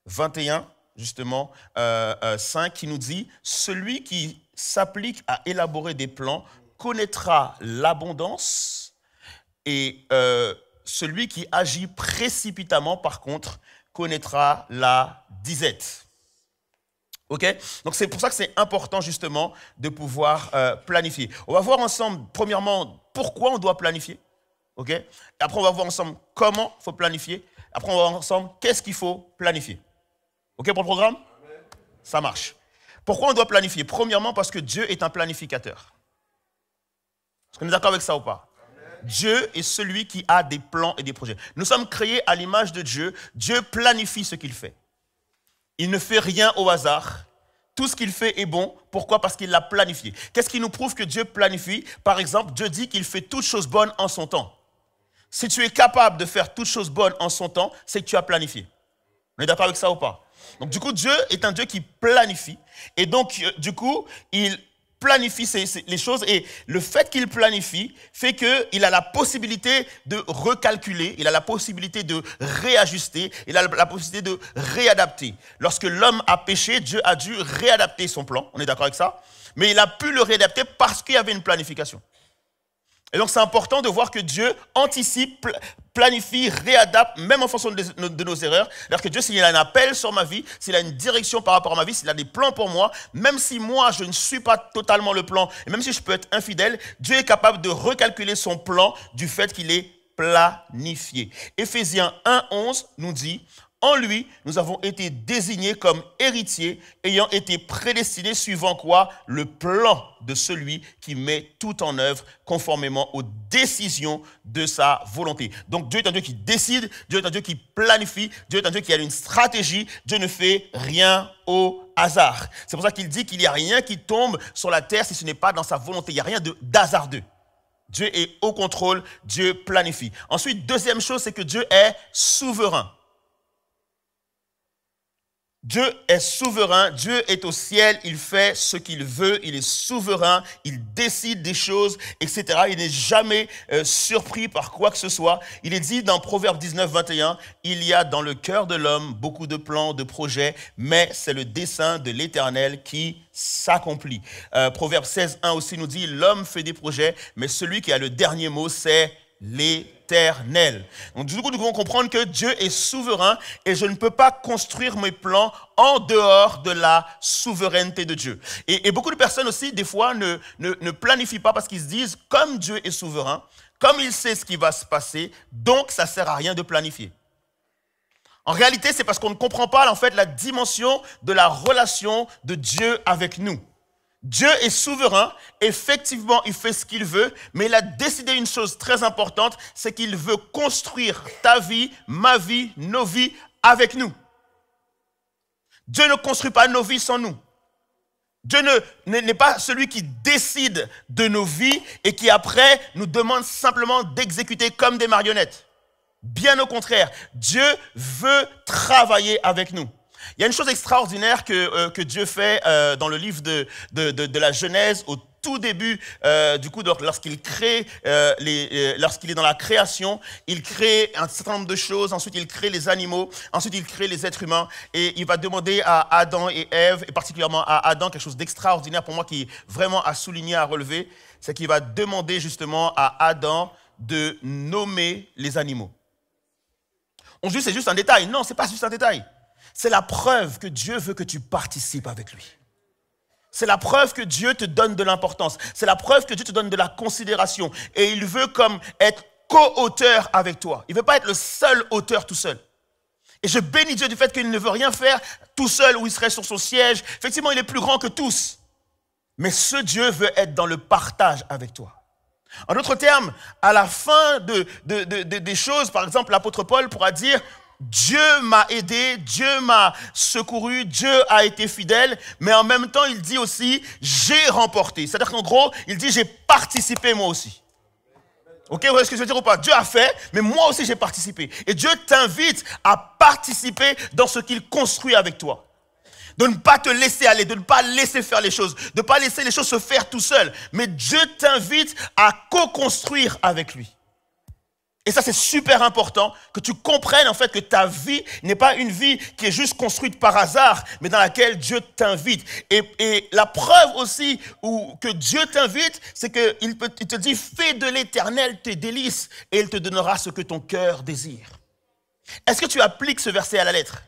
21, justement, 5, qui nous dit « Celui qui s'applique à élaborer des plans connaîtra l'abondance et celui qui agit précipitamment, par contre, connaîtra la disette. » Ok? Donc, c'est pour ça que c'est important, justement, de pouvoir planifier. On va voir ensemble, premièrement, pourquoi on doit planifier. Ok? Et après, on va voir ensemble comment il faut planifier. Après, on va voir ensemble qu'est-ce qu'il faut planifier. OK pour le programme? Amen. Ça marche. Pourquoi on doit planifier? Premièrement, parce que Dieu est un planificateur. Est-ce qu'on est d'accord avec ça ou pas? Amen. Dieu est celui qui a des plans et des projets. Nous sommes créés à l'image de Dieu. Dieu planifie ce qu'il fait. Il ne fait rien au hasard. Tout ce qu'il fait est bon. Pourquoi? Parce qu'il l'a planifié. Qu'est-ce qui nous prouve que Dieu planifie? Par exemple, Dieu dit qu'il fait toutes choses bonnes en son temps. Si tu es capable de faire toutes choses bonnes en son temps, c'est que tu as planifié. On est d'accord avec ça ou pas? Donc, du coup, Dieu est un Dieu qui planifie. Et donc, du coup, il planifie les choses. Et le fait qu'il planifie fait qu'il a la possibilité de recalculer, il a la possibilité de réajuster, il a la possibilité de réadapter. Lorsque l'homme a péché, Dieu a dû réadapter son plan. On est d'accord avec ça? Mais il a pu le réadapter parce qu'il y avait une planification. Et donc, c'est important de voir que Dieu anticipe, planifie, réadapte, même en fonction de nos erreurs. Alors que Dieu, s'il a un appel sur ma vie, s'il a une direction par rapport à ma vie, s'il a des plans pour moi, même si moi, je ne suis pas totalement le plan, et même si je peux être infidèle, Dieu est capable de recalculer son plan du fait qu'il est planifié. Éphésiens 1, 11 nous dit, En lui, nous avons été désignés comme héritiers, ayant été prédestinés suivant quoi? Le plan de celui qui met tout en œuvre conformément aux décisions de sa volonté. Donc Dieu est un Dieu qui décide, Dieu est un Dieu qui planifie, Dieu est un Dieu qui a une stratégie, Dieu ne fait rien au hasard. C'est pour ça qu'il dit qu'il n'y a rien qui tombe sur la terre si ce n'est pas dans sa volonté. Il n'y a rien d'hasardeux. Dieu est au contrôle, Dieu planifie. Ensuite, deuxième chose, c'est que Dieu est souverain. Dieu est souverain, Dieu est au ciel, il fait ce qu'il veut, il est souverain, il décide des choses, etc. Il n'est jamais surpris par quoi que ce soit. Il est dit dans Proverbe 19, 21, il y a dans le cœur de l'homme beaucoup de plans, de projets, mais c'est le dessein de l'Éternel qui s'accomplit. Proverbe 16, 1 aussi nous dit, l'homme fait des projets, mais celui qui a le dernier mot, c'est l'Éternel. Donc du coup, nous devons comprendre que Dieu est souverain et je ne peux pas construire mes plans en dehors de la souveraineté de Dieu. Et beaucoup de personnes aussi, des fois, ne planifient pas parce qu'ils se disent, comme Dieu est souverain, comme il sait ce qui va se passer, donc ça ne sert à rien de planifier. En réalité, c'est parce qu'on ne comprend pas en fait la dimension de la relation de Dieu avec nous. Dieu est souverain, effectivement, il fait ce qu'il veut, mais il a décidé une chose très importante, c'est qu'il veut construire ta vie, ma vie, nos vies avec nous. Dieu ne construit pas nos vies sans nous. Dieu n'est pas celui qui décide de nos vies et qui après nous demande simplement d'exécuter comme des marionnettes. Bien au contraire, Dieu veut travailler avec nous. Il y a une chose extraordinaire que Dieu fait dans le livre de la Genèse, au tout début, du coup, lorsqu'il crée, lorsqu'il est dans la création, il crée un certain nombre de choses, ensuite il crée les animaux, ensuite il crée les êtres humains, et il va demander à Adam et Ève, et particulièrement à Adam, quelque chose d'extraordinaire pour moi qui est vraiment à souligner, à relever, c'est qu'il va demander justement à Adam de nommer les animaux. On se dit c'est juste un détail. Non, ce n'est pas juste un détail. C'est la preuve que Dieu veut que tu participes avec lui. C'est la preuve que Dieu te donne de l'importance. C'est la preuve que Dieu te donne de la considération. Et il veut comme être co-auteur avec toi. Il ne veut pas être le seul auteur tout seul. Et je bénis Dieu du fait qu'il ne veut rien faire tout seul où il serait sur son siège. Effectivement, il est plus grand que tous. Mais ce Dieu veut être dans le partage avec toi. En d'autres termes, à la fin des choses, par exemple, l'apôtre Paul pourra dire « Dieu m'a aidé, Dieu m'a secouru, Dieu a été fidèle », mais en même temps, il dit aussi « j'ai remporté ». C'est-à-dire qu'en gros, il dit « j'ai participé moi aussi ». Ok, vous voyez ce que je veux dire ou pas? Dieu a fait, mais moi aussi j'ai participé. Et Dieu t'invite à participer dans ce qu'il construit avec toi. De ne pas te laisser aller, de ne pas laisser faire les choses, de ne pas laisser les choses se faire tout seul. Mais Dieu t'invite à co-construire avec lui. Et ça, c'est super important que tu comprennes en fait que ta vie n'est pas une vie qui est juste construite par hasard, mais dans laquelle Dieu t'invite. Et la preuve aussi que Dieu t'invite, c'est qu'il te dit « Fais de l'Éternel tes délices et il te donnera ce que ton cœur désire. » Est-ce que tu appliques ce verset à la lettre?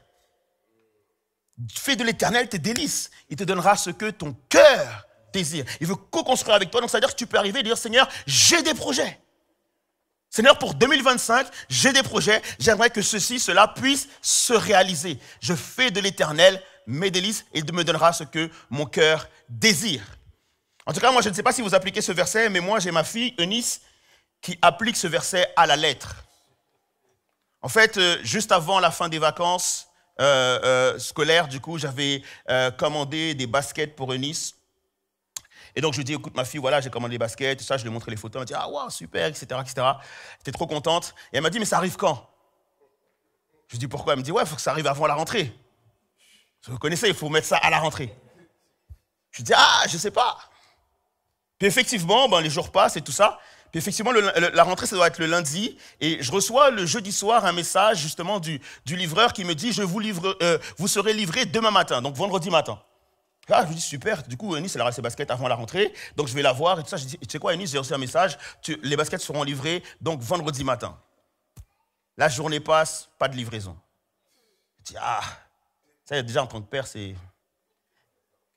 Fais de l'Éternel tes délices, il te donnera ce que ton cœur désire. Il veut co-construire avec toi, donc ça veut dire que tu peux arriver et dire « Seigneur, j'ai des projets. Seigneur, pour 2025, j'ai des projets, j'aimerais que ceci, cela puisse se réaliser. Je fais de l'Éternel mes délices et il me donnera ce que mon cœur désire. » En tout cas, moi, je ne sais pas si vous appliquez ce verset, mais moi, j'ai ma fille, Eunice, qui applique ce verset à la lettre. En fait, juste avant la fin des vacances scolaires, du coup, j'avais commandé des baskets pour Eunice. Et donc, je lui dis, écoute, ma fille, voilà, j'ai commandé les baskets, tout ça, je lui ai montré les photos. Elle m'a dit, ah, waouh, super, etc., etc. J'étais trop contente. Et elle m'a dit, mais ça arrive quand? Je lui dis, pourquoi? Elle me dit, ouais, il faut que ça arrive avant la rentrée. Vous connaissez, il faut mettre ça à la rentrée. Je lui dis, ah, je ne sais pas. Puis effectivement, les jours passent et tout ça. Puis effectivement, la rentrée, ça doit être le lundi. Et je reçois le jeudi soir un message, justement, du livreur qui me dit, vous serez livré demain matin, donc vendredi matin. Ah, je lui dis super, du coup Eunice elle aura ses baskets avant la rentrée, donc je vais la voir et tout ça. Je dis, tu sais quoi Eunice, j'ai reçu un message, les baskets seront livrées donc vendredi matin. La journée passe, pas de livraison. Je dis, ah, ça déjà en tant que père, c'est...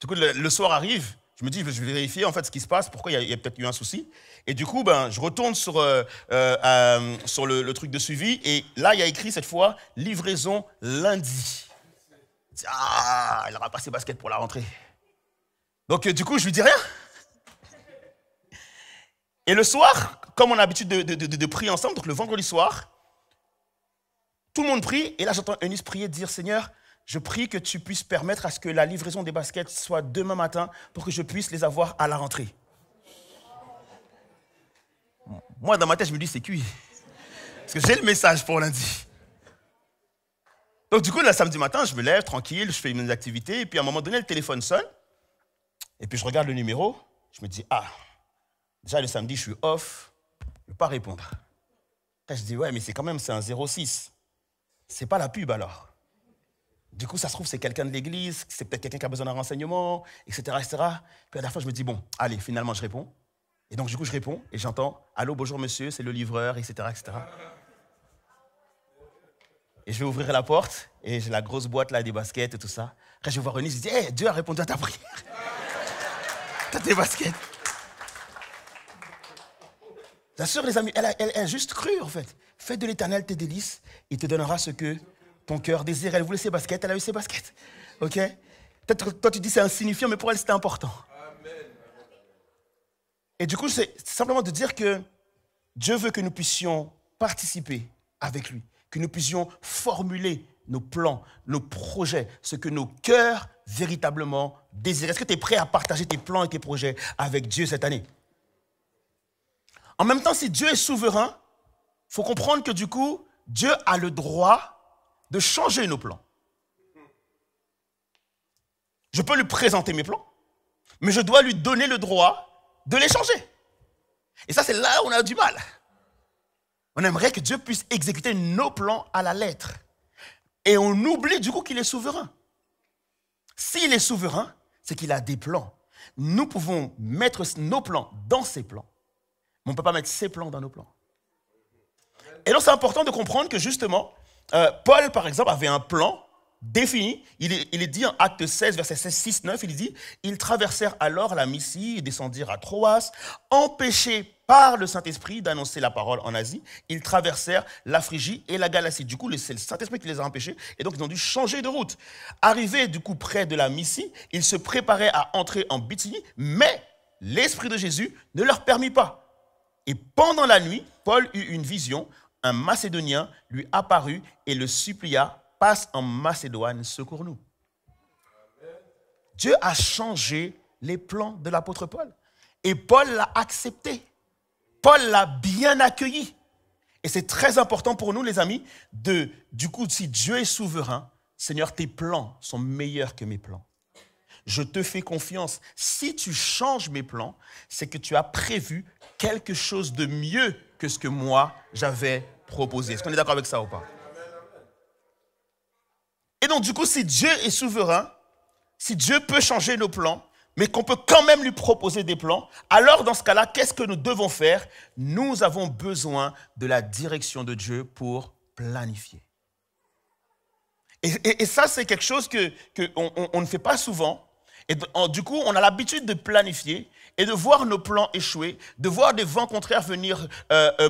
Du coup le soir arrive, Je me dis, je vais vérifier en fait ce qui se passe, pourquoi il y a peut-être eu un souci. Et du coup, je retourne sur le truc de suivi. Et là, il y a écrit cette fois, livraison lundi. Je dis, ah, il aura pas ses baskets pour la rentrée. Donc du coup, je lui dis rien. Et le soir, comme on a l'habitude de prier ensemble, donc le vendredi soir, tout le monde prie. Et là, j'entends Eunice prier, dire, Seigneur, je prie que tu puisses permettre à ce que la livraison des baskets soit demain matin pour que je puisse les avoir à la rentrée. Moi, dans ma tête, je me dis, c'est cuit. Parce que j'ai le message pour lundi. Donc, du coup, le samedi matin, je me lève tranquille, je fais mes activités. Et puis, à un moment donné, le téléphone sonne. Et puis, je regarde le numéro. Je me dis, déjà, le samedi, je suis off. Je ne peux pas répondre. Là, je dis, ouais, mais c'est un 06. C'est pas la pub, alors. Du coup, ça se trouve, c'est quelqu'un de l'église, c'est peut-être quelqu'un qui a besoin d'un renseignement, etc., etc. Puis à la dernière fois, je me dis, bon, allez, finalement, je réponds. Et donc, du coup, je réponds et j'entends, allô, bonjour, monsieur, c'est le livreur, etc., etc. Et je vais ouvrir la porte et j'ai la grosse boîte là, des baskets et tout ça. Après, je vais voir Eunice, je dis, hey, Dieu a répondu à ta prière. T'as tes baskets. Bien sûr, les amis, elle a juste cru, en fait. Fais de l'Éternel tes délices, il te donnera ce que ton cœur désire. Elle voulait ses baskets, elle a eu ses baskets. OK? Peut-être que toi, tu dis c'est insignifiant, mais pour elle, c'était important. Amen. Et du coup, c'est simplement de dire que Dieu veut que nous puissions participer avec lui, que nous puissions formuler nos plans, nos projets, ce que nos cœurs véritablement désirent. Est-ce que tu es prêt à partager tes plans et tes projets avec Dieu cette année? En même temps, si Dieu est souverain, il faut comprendre que du coup, Dieu a le droit de changer nos plans. Je peux lui présenter mes plans, mais je dois lui donner le droit de les changer. Et ça, c'est là où on a du mal. On aimerait que Dieu puisse exécuter nos plans à la lettre. Et on oublie du coup qu'il est souverain. S'il est souverain, c'est qu'il a des plans. Nous pouvons mettre nos plans dans ses plans, mais on ne peut pas mettre ses plans dans nos plans. Et donc, c'est important de comprendre que justement, Paul, par exemple, avait un plan défini. Il est dit en Acte 16, verset 6-9, il dit « Ils traversèrent alors la Mysie et descendirent à Troas, empêchés par le Saint-Esprit d'annoncer la parole en Asie. Ils traversèrent la Phrygie et la Galatie. » Du coup, c'est le Saint-Esprit qui les a empêchés et donc ils ont dû changer de route. Arrivés du coup près de la Mysie, ils se préparaient à entrer en Bithynie, mais l'Esprit de Jésus ne leur permit pas. Et pendant la nuit, Paul eut une vision. Un Macédonien lui apparut et le supplia, passe en Macédoine, secours-nous. Dieu a changé les plans de l'apôtre Paul. Et Paul l'a accepté. Paul l'a bien accueilli. Et c'est très important pour nous, les amis, du coup, si Dieu est souverain, Seigneur, tes plans sont meilleurs que mes plans. Je te fais confiance. Si tu changes mes plans, c'est que tu as prévu quelque chose de mieux que ce que moi, j'avais proposé. Est-ce qu'on est d'accord avec ça ou pas? Et donc, du coup, si Dieu est souverain, si Dieu peut changer nos plans, mais qu'on peut quand même lui proposer des plans, alors dans ce cas-là, qu'est-ce que nous devons faire? Nous avons besoin de la direction de Dieu pour planifier. Et ça, c'est quelque chose qu'on ne fait pas souvent. Et du coup, on a l'habitude de planifier et de voir nos plans échouer, de voir des vents contraires venir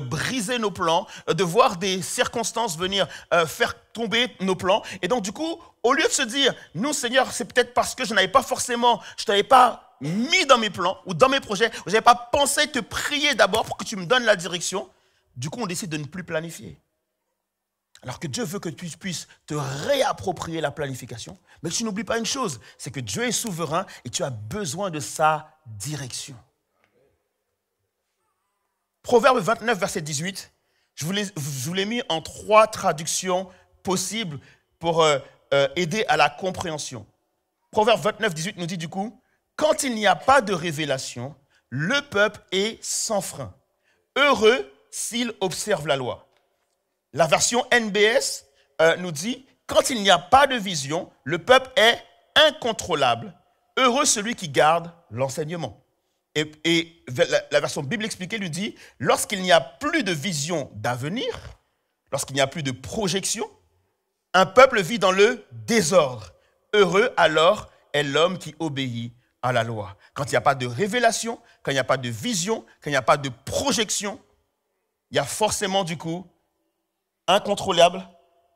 briser nos plans, de voir des circonstances venir faire tomber nos plans. Et donc, du coup, au lieu de se dire, non, Seigneur, c'est peut-être parce que je ne t'avais pas mis dans mes plans ou dans mes projets, je n'avais pas pensé te prier d'abord pour que tu me donnes la direction. Du coup, on décide de ne plus planifier. Alors que Dieu veut que tu puisses te réapproprier la planification. Mais tu n'oublies pas une chose, c'est que Dieu est souverain et tu as besoin de sa direction. Proverbe 29, verset 18, je vous l'ai mis en 3 traductions possibles pour aider à la compréhension. Proverbe 29, 18 nous dit du coup, « Quand il n'y a pas de révélation, le peuple est sans frein. Heureux s'il observe la loi. » La version NBS nous dit « Quand il n'y a pas de vision, le peuple est incontrôlable. Heureux celui qui garde l'enseignement. » Et la version Bible expliquée lui dit « Lorsqu'il n'y a plus de vision d'avenir, lorsqu'il n'y a plus de projection, un peuple vit dans le désordre. Heureux alors est l'homme qui obéit à la loi. Quand il n'y a pas de révélation, quand il n'y a pas de vision, quand il n'y a pas de projection, il y a forcément du coup incontrôlable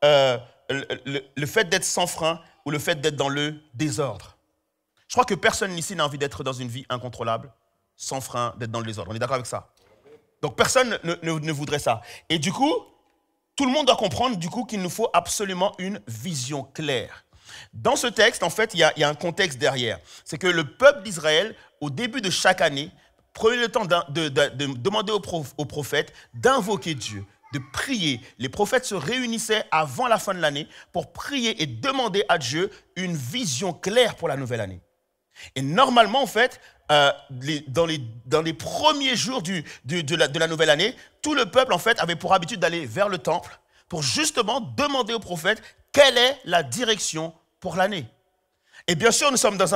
le fait d'être sans frein ou le fait d'être dans le désordre. Je crois que personne ici n'a envie d'être dans une vie incontrôlable, sans frein, d'être dans le désordre. On est d'accord avec ça? Donc personne ne voudrait ça. Et du coup, tout le monde doit comprendre du coup qu'il nous faut absolument une vision claire. Dans ce texte, en fait, il y a un contexte derrière. C'est que le peuple d'Israël, au début de chaque année, prenait le temps de demander aux prophètes d'invoquer Dieu, de prier. Les prophètes se réunissaient avant la fin de l'année pour prier et demander à Dieu une vision claire pour la nouvelle année. Et normalement, en fait, dans les premiers jours de la nouvelle année, tout le peuple, en fait, avait pour habitude d'aller vers le temple pour justement demander aux prophètes quelle est la direction pour l'année. Et bien sûr, nous sommes dans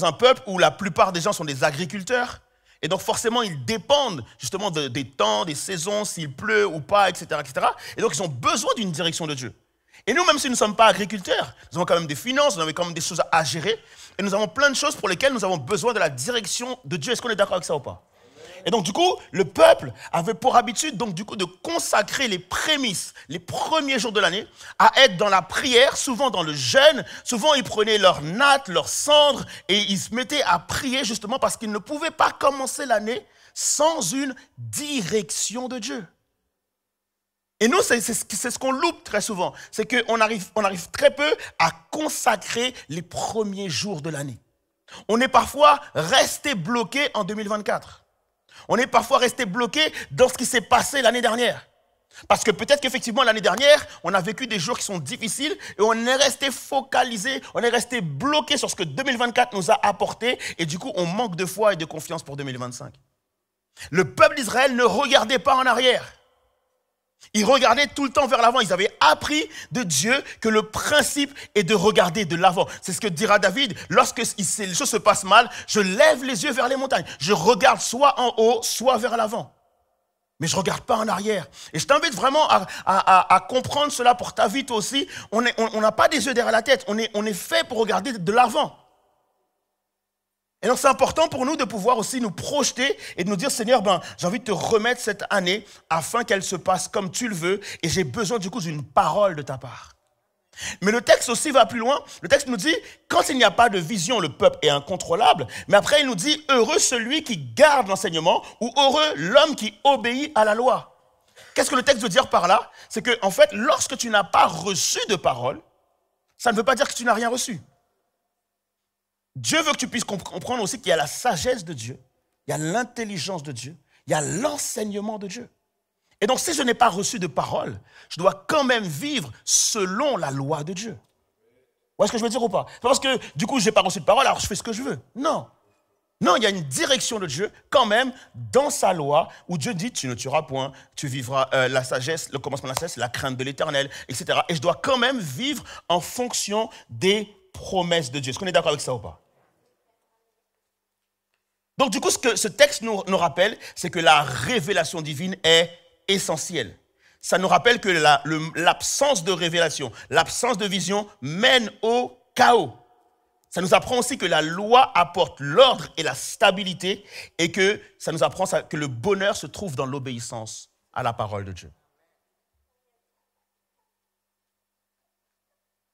un peuple où la plupart des gens sont des agriculteurs. Et donc forcément, ils dépendent justement des temps, des saisons, s'il pleut ou pas, etc., etc. Et donc, ils ont besoin d'une direction de Dieu. Et nous, même si nous ne sommes pas agriculteurs, nous avons quand même des finances, nous avons quand même des choses à gérer. Et nous avons plein de choses pour lesquelles nous avons besoin de la direction de Dieu. Est-ce qu'on est d'accord avec ça ou pas? Et donc, du coup, le peuple avait pour habitude, donc, du coup, de consacrer les prémices, les premiers jours de l'année, à être dans la prière, souvent dans le jeûne. Souvent, ils prenaient leurs nattes, leurs cendres, et ils se mettaient à prier justement parce qu'ils ne pouvaient pas commencer l'année sans une direction de Dieu. Et nous, c'est ce qu'on loupe très souvent. C'est qu'on arrive très peu à consacrer les premiers jours de l'année. On est parfois resté bloqué en 2024. On est parfois resté bloqué dans ce qui s'est passé l'année dernière. Parce que peut-être qu'effectivement, l'année dernière, on a vécu des jours qui sont difficiles et on est resté focalisé, on est resté bloqué sur ce que 2024 nous a apporté et du coup, on manque de foi et de confiance pour 2025. Le peuple d'Israël ne regardait pas en arrière. Ils regardaient tout le temps vers l'avant. Ils avaient appris de Dieu que le principe est de regarder de l'avant. C'est ce que dira David. Lorsque les choses se passent mal, je lève les yeux vers les montagnes. Je regarde soit en haut, soit vers l'avant. Mais je ne regarde pas en arrière. Et je t'invite vraiment à comprendre cela pour ta vie toi aussi. On n'a pas des yeux derrière la tête. On est fait pour regarder de l'avant. Et donc, c'est important pour nous de pouvoir aussi nous projeter et de nous dire, Seigneur, j'ai envie de te remettre cette année afin qu'elle se passe comme tu le veux et j'ai besoin du coup d'une parole de ta part. Mais le texte aussi va plus loin. Le texte nous dit, quand il n'y a pas de vision, le peuple est incontrôlable. Mais après, il nous dit, heureux celui qui garde l'enseignement ou heureux l'homme qui obéit à la loi. Qu'est-ce que le texte veut dire par là? C'est que, en fait, lorsque tu n'as pas reçu de parole, ça ne veut pas dire que tu n'as rien reçu. Dieu veut que tu puisses comprendre aussi qu'il y a la sagesse de Dieu, il y a l'intelligence de Dieu, il y a l'enseignement de Dieu. Et donc, si je n'ai pas reçu de parole, je dois quand même vivre selon la loi de Dieu. Vous voyez ce que je veux dire ou pas? C'est pas parce que, du coup, je n'ai pas reçu de parole, alors je fais ce que je veux. Non. Non, il y a une direction de Dieu, quand même, dans sa loi, où Dieu dit, tu ne tueras point, tu vivras la sagesse, le commencement de la sagesse, la crainte de l'Éternel, etc. Et je dois quand même vivre en fonction des promesses de Dieu. Est-ce qu'on est d'accord avec ça ou pas? Donc, du coup, ce que ce texte nous rappelle, c'est que la révélation divine est essentielle. Ça nous rappelle que l'absence de révélation, l'absence de vision mène au chaos. Ça nous apprend aussi que la loi apporte l'ordre et la stabilité et que ça nous apprend que le bonheur se trouve dans l'obéissance à la parole de Dieu.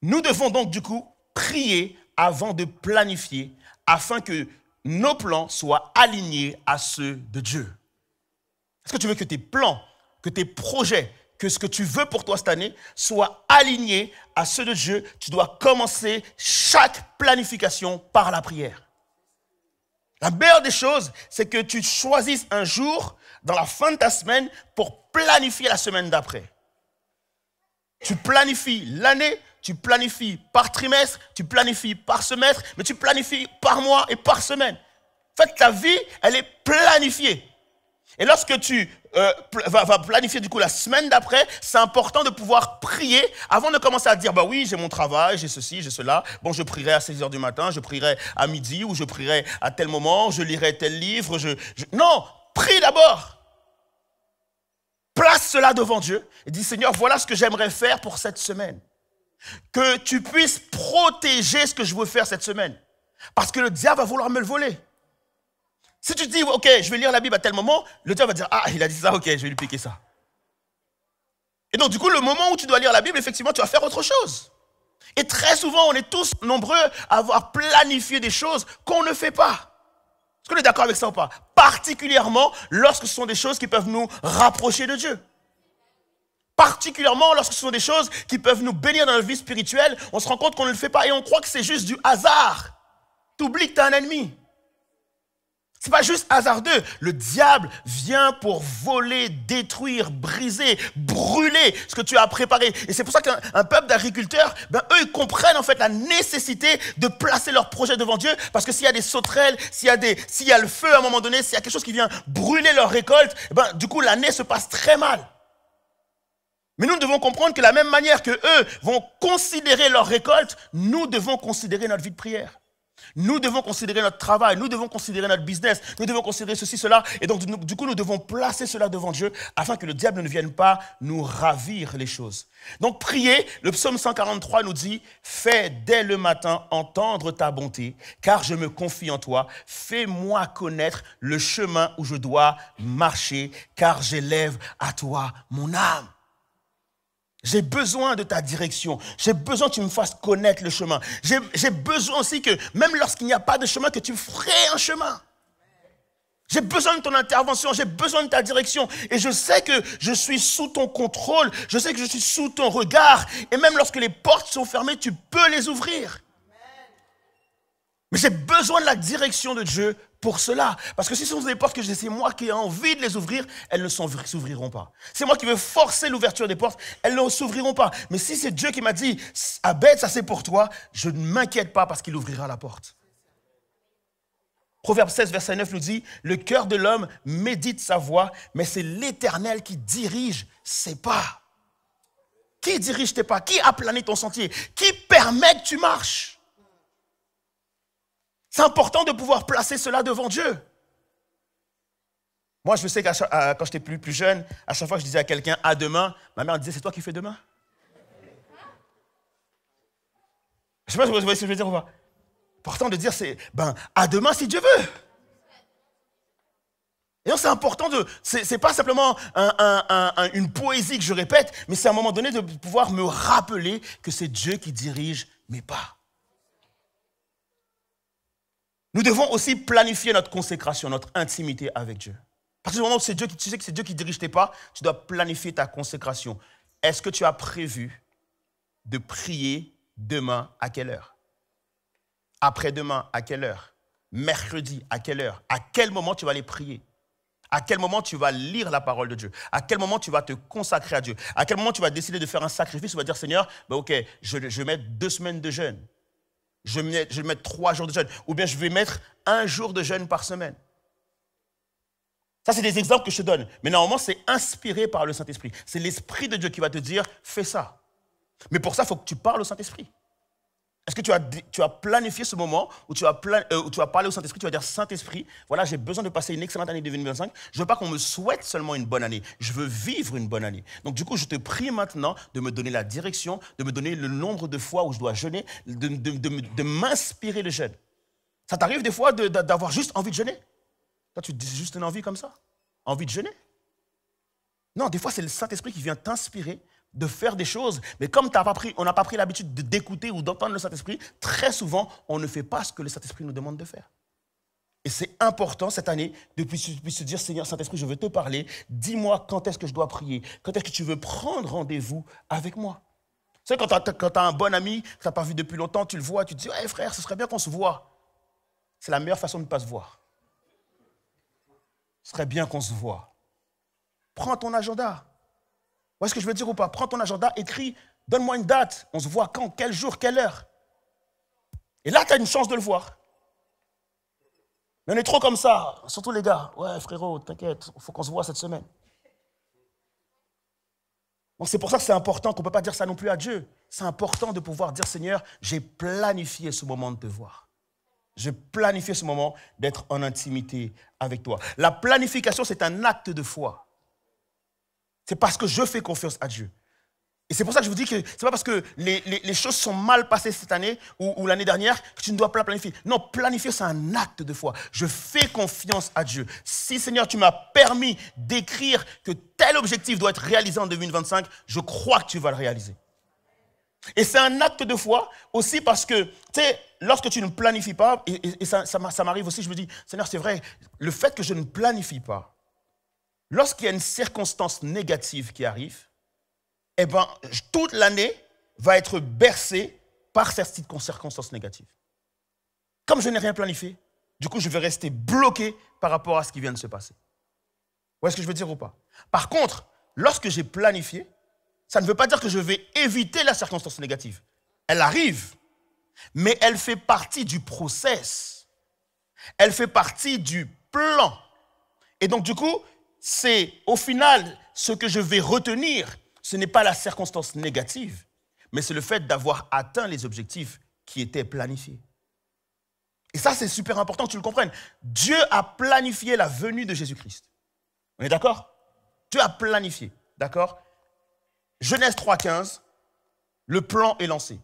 Nous devons donc, du coup, prier avant de planifier afin que nos plans soient alignés à ceux de Dieu. Est-ce que tu veux que tes plans, que tes projets, que ce que tu veux pour toi cette année soient alignés à ceux de Dieu? Tu dois commencer chaque planification par la prière. La meilleure des choses, c'est que tu choisisses un jour dans la fin de ta semaine pour planifier la semaine d'après. Tu planifies l'année, tu planifies par trimestre, tu planifies par semestre, mais tu planifies par mois et par semaine. En fait, ta vie, elle est planifiée. Et lorsque tu vas planifier du coup la semaine d'après, c'est important de pouvoir prier avant de commencer à dire, bah oui, j'ai mon travail, j'ai ceci, j'ai cela. Bon, je prierai à 6h du matin, je prierai à midi ou je prierai à tel moment, je lirai tel livre. Non, prie d'abord. Place cela devant Dieu et dis, Seigneur, voilà ce que j'aimerais faire pour cette semaine. Que tu puisses protéger ce que je veux faire cette semaine. Parce que le diable va vouloir me le voler. Si tu te dis, ok, je vais lire la Bible à tel moment, le diable va dire, ah, il a dit ça, ok, je vais lui piquer ça. Et donc, du coup, le moment où tu dois lire la Bible, effectivement, tu vas faire autre chose. Et très souvent, on est tous nombreux à avoir planifié des choses qu'on ne fait pas. Est-ce qu'on est d'accord avec ça ou pas? Particulièrement lorsque ce sont des choses qui peuvent nous rapprocher de Dieu. Particulièrement lorsque ce sont des choses qui peuvent nous bénir dans notre vie spirituelle, on se rend compte qu'on ne le fait pas et on croit que c'est juste du hasard. Tu oublies que tu as un ennemi. Ce n'est pas juste hasardeux. Le diable vient pour voler, détruire, briser, brûler ce que tu as préparé. Et c'est pour ça qu'un peuple d'agriculteurs, eux, ils comprennent en fait la nécessité de placer leurs projets devant Dieu. Parce que s'il y a des sauterelles, s'il y a le feu à un moment donné, s'il y a quelque chose qui vient brûler leur récolte, du coup, l'année se passe très mal. Mais nous devons comprendre que de la même manière que eux vont considérer leur récolte, nous devons considérer notre vie de prière. Nous devons considérer notre travail, nous devons considérer notre business, nous devons considérer ceci, cela. Et donc, du coup, nous devons placer cela devant Dieu afin que le diable ne vienne pas nous ravir les choses. Donc, prier, le psaume 143 nous dit « Fais dès le matin entendre ta bonté, car je me confie en toi. Fais-moi connaître le chemin où je dois marcher, car j'élève à toi mon âme. » J'ai besoin de ta direction. J'ai besoin que tu me fasses connaître le chemin. J'ai besoin aussi que, même lorsqu'il n'y a pas de chemin, que tu me ferais un chemin. J'ai besoin de ton intervention. J'ai besoin de ta direction. Et je sais que je suis sous ton contrôle. Je sais que je suis sous ton regard. Et même lorsque les portes sont fermées, tu peux les ouvrir. Mais j'ai besoin de la direction de Dieu pour cela. Parce que si ce sont des portes que c'est moi qui ai envie de les ouvrir, elles ne s'ouvriront pas. C'est moi qui veux forcer l'ouverture des portes, elles ne s'ouvriront pas. Mais si c'est Dieu qui m'a dit, Abed, ça c'est pour toi, je ne m'inquiète pas parce qu'il ouvrira la porte. Proverbe 16, verset 9 nous dit, le cœur de l'homme médite sa voie, mais c'est l'Éternel qui dirige ses pas. Qui dirige tes pas? Qui a plané ton sentier? Qui permet que tu marches? C'est important de pouvoir placer cela devant Dieu. Moi, je sais que quand j'étais plus jeune, à chaque fois que je disais à quelqu'un « à demain », ma mère disait « c'est toi qui fais demain ». Je ne sais pas si vous voyez ce que je veux dire ou pas. Important de dire c'est à demain si Dieu veut. Et donc c'est important c'est pas simplement une poésie que je répète, mais c'est à un moment donné de pouvoir me rappeler que c'est Dieu qui dirige mes pas. Nous devons aussi planifier notre consécration, notre intimité avec Dieu. À partir du moment où tu sais que c'est Dieu qui dirige tes pas, tu dois planifier ta consécration. Est-ce que tu as prévu de prier demain à quelle heure? Après-demain à quelle heure? Mercredi à quelle heure? À quel moment tu vas aller prier? À quel moment tu vas lire la parole de Dieu? À quel moment tu vas te consacrer à Dieu? À quel moment tu vas décider de faire un sacrifice? Tu vas dire, Seigneur, ok, je vais mettre 2 semaines de jeûne. Je vais mettre 3 jours de jeûne. Ou bien je vais mettre 1 jour de jeûne par semaine. Ça, c'est des exemples que je te donne. Mais normalement, c'est inspiré par le Saint-Esprit. C'est l'Esprit de Dieu qui va te dire, fais ça. Mais pour ça, il faut que tu parles au Saint-Esprit. Est-ce que tu as planifié ce moment où tu vas parler au Saint-Esprit, tu vas dire, Saint-Esprit, voilà, j'ai besoin de passer une excellente année 2025. Je ne veux pas qu'on me souhaite seulement une bonne année. Je veux vivre une bonne année. Donc, du coup, je te prie maintenant de me donner la direction, de me donner le nombre de fois où je dois jeûner, de m'inspirer le jeûne. Ça t'arrive des fois d'avoir juste envie de jeûner? Toi, tu dis juste une envie comme ça? Envie de jeûner? Non, des fois, c'est le Saint-Esprit qui vient t'inspirer de faire des choses, mais comme on n'a pas pris l'habitude d'écouter ou d'entendre le Saint-Esprit, très souvent, on ne fait pas ce que le Saint-Esprit nous demande de faire. Et c'est important cette année de se dire, Seigneur Saint-Esprit, je veux te parler, dis-moi quand est-ce que je dois prier, quand est-ce que tu veux prendre rendez-vous avec moi. Tu sais, quand tu as un bon ami que tu n'as pas vu depuis longtemps, tu le vois, tu te dis, hey, frère, ce serait bien qu'on se voit. C'est la meilleure façon de ne pas se voir. Ce serait bien qu'on se voit. Prends ton agenda. Vous voyez ce que je veux dire ou pas? Prends ton agenda, écris, donne-moi une date. On se voit quand, quel jour, quelle heure. Et là, tu as une chance de le voir. Mais on est trop comme ça, surtout les gars. Ouais, frérot, t'inquiète, il faut qu'on se voit cette semaine. Donc c'est pour ça que c'est important qu'on ne peut pas dire ça non plus à Dieu. C'est important de pouvoir dire, Seigneur, j'ai planifié ce moment de te voir. J'ai planifié ce moment d'être en intimité avec toi. La planification, c'est un acte de foi. C'est parce que je fais confiance à Dieu. Et c'est pour ça que je vous dis que c'est pas parce que les choses sont mal passées cette année ou l'année dernière que tu ne dois pas planifier. Non, planifier, c'est un acte de foi. Je fais confiance à Dieu. Si, Seigneur, tu m'as permis d'écrire que tel objectif doit être réalisé en 2025, je crois que tu vas le réaliser. Et c'est un acte de foi aussi parce que, tu sais, lorsque tu ne planifies pas, et ça m'arrive aussi, je me dis, Seigneur, c'est vrai, le fait que je ne planifie pas, lorsqu'il y a une circonstance négative qui arrive, eh bien, toute l'année va être bercée par cette circonstance négative. Comme je n'ai rien planifié, du coup, je vais rester bloqué par rapport à ce qui vient de se passer. Vous voyez ce que je veux dire ou pas? Par contre, lorsque j'ai planifié, ça ne veut pas dire que je vais éviter la circonstance négative. Elle arrive, mais elle fait partie du process. Elle fait partie du plan. Et donc, du coup, c'est au final ce que je vais retenir. Ce n'est pas la circonstance négative, mais c'est le fait d'avoir atteint les objectifs qui étaient planifiés. Et ça, c'est super important que tu le comprennes. Dieu a planifié la venue de Jésus-Christ. On est d'accord? Dieu a planifié, d'accord? Genèse 3,15, le plan est lancé.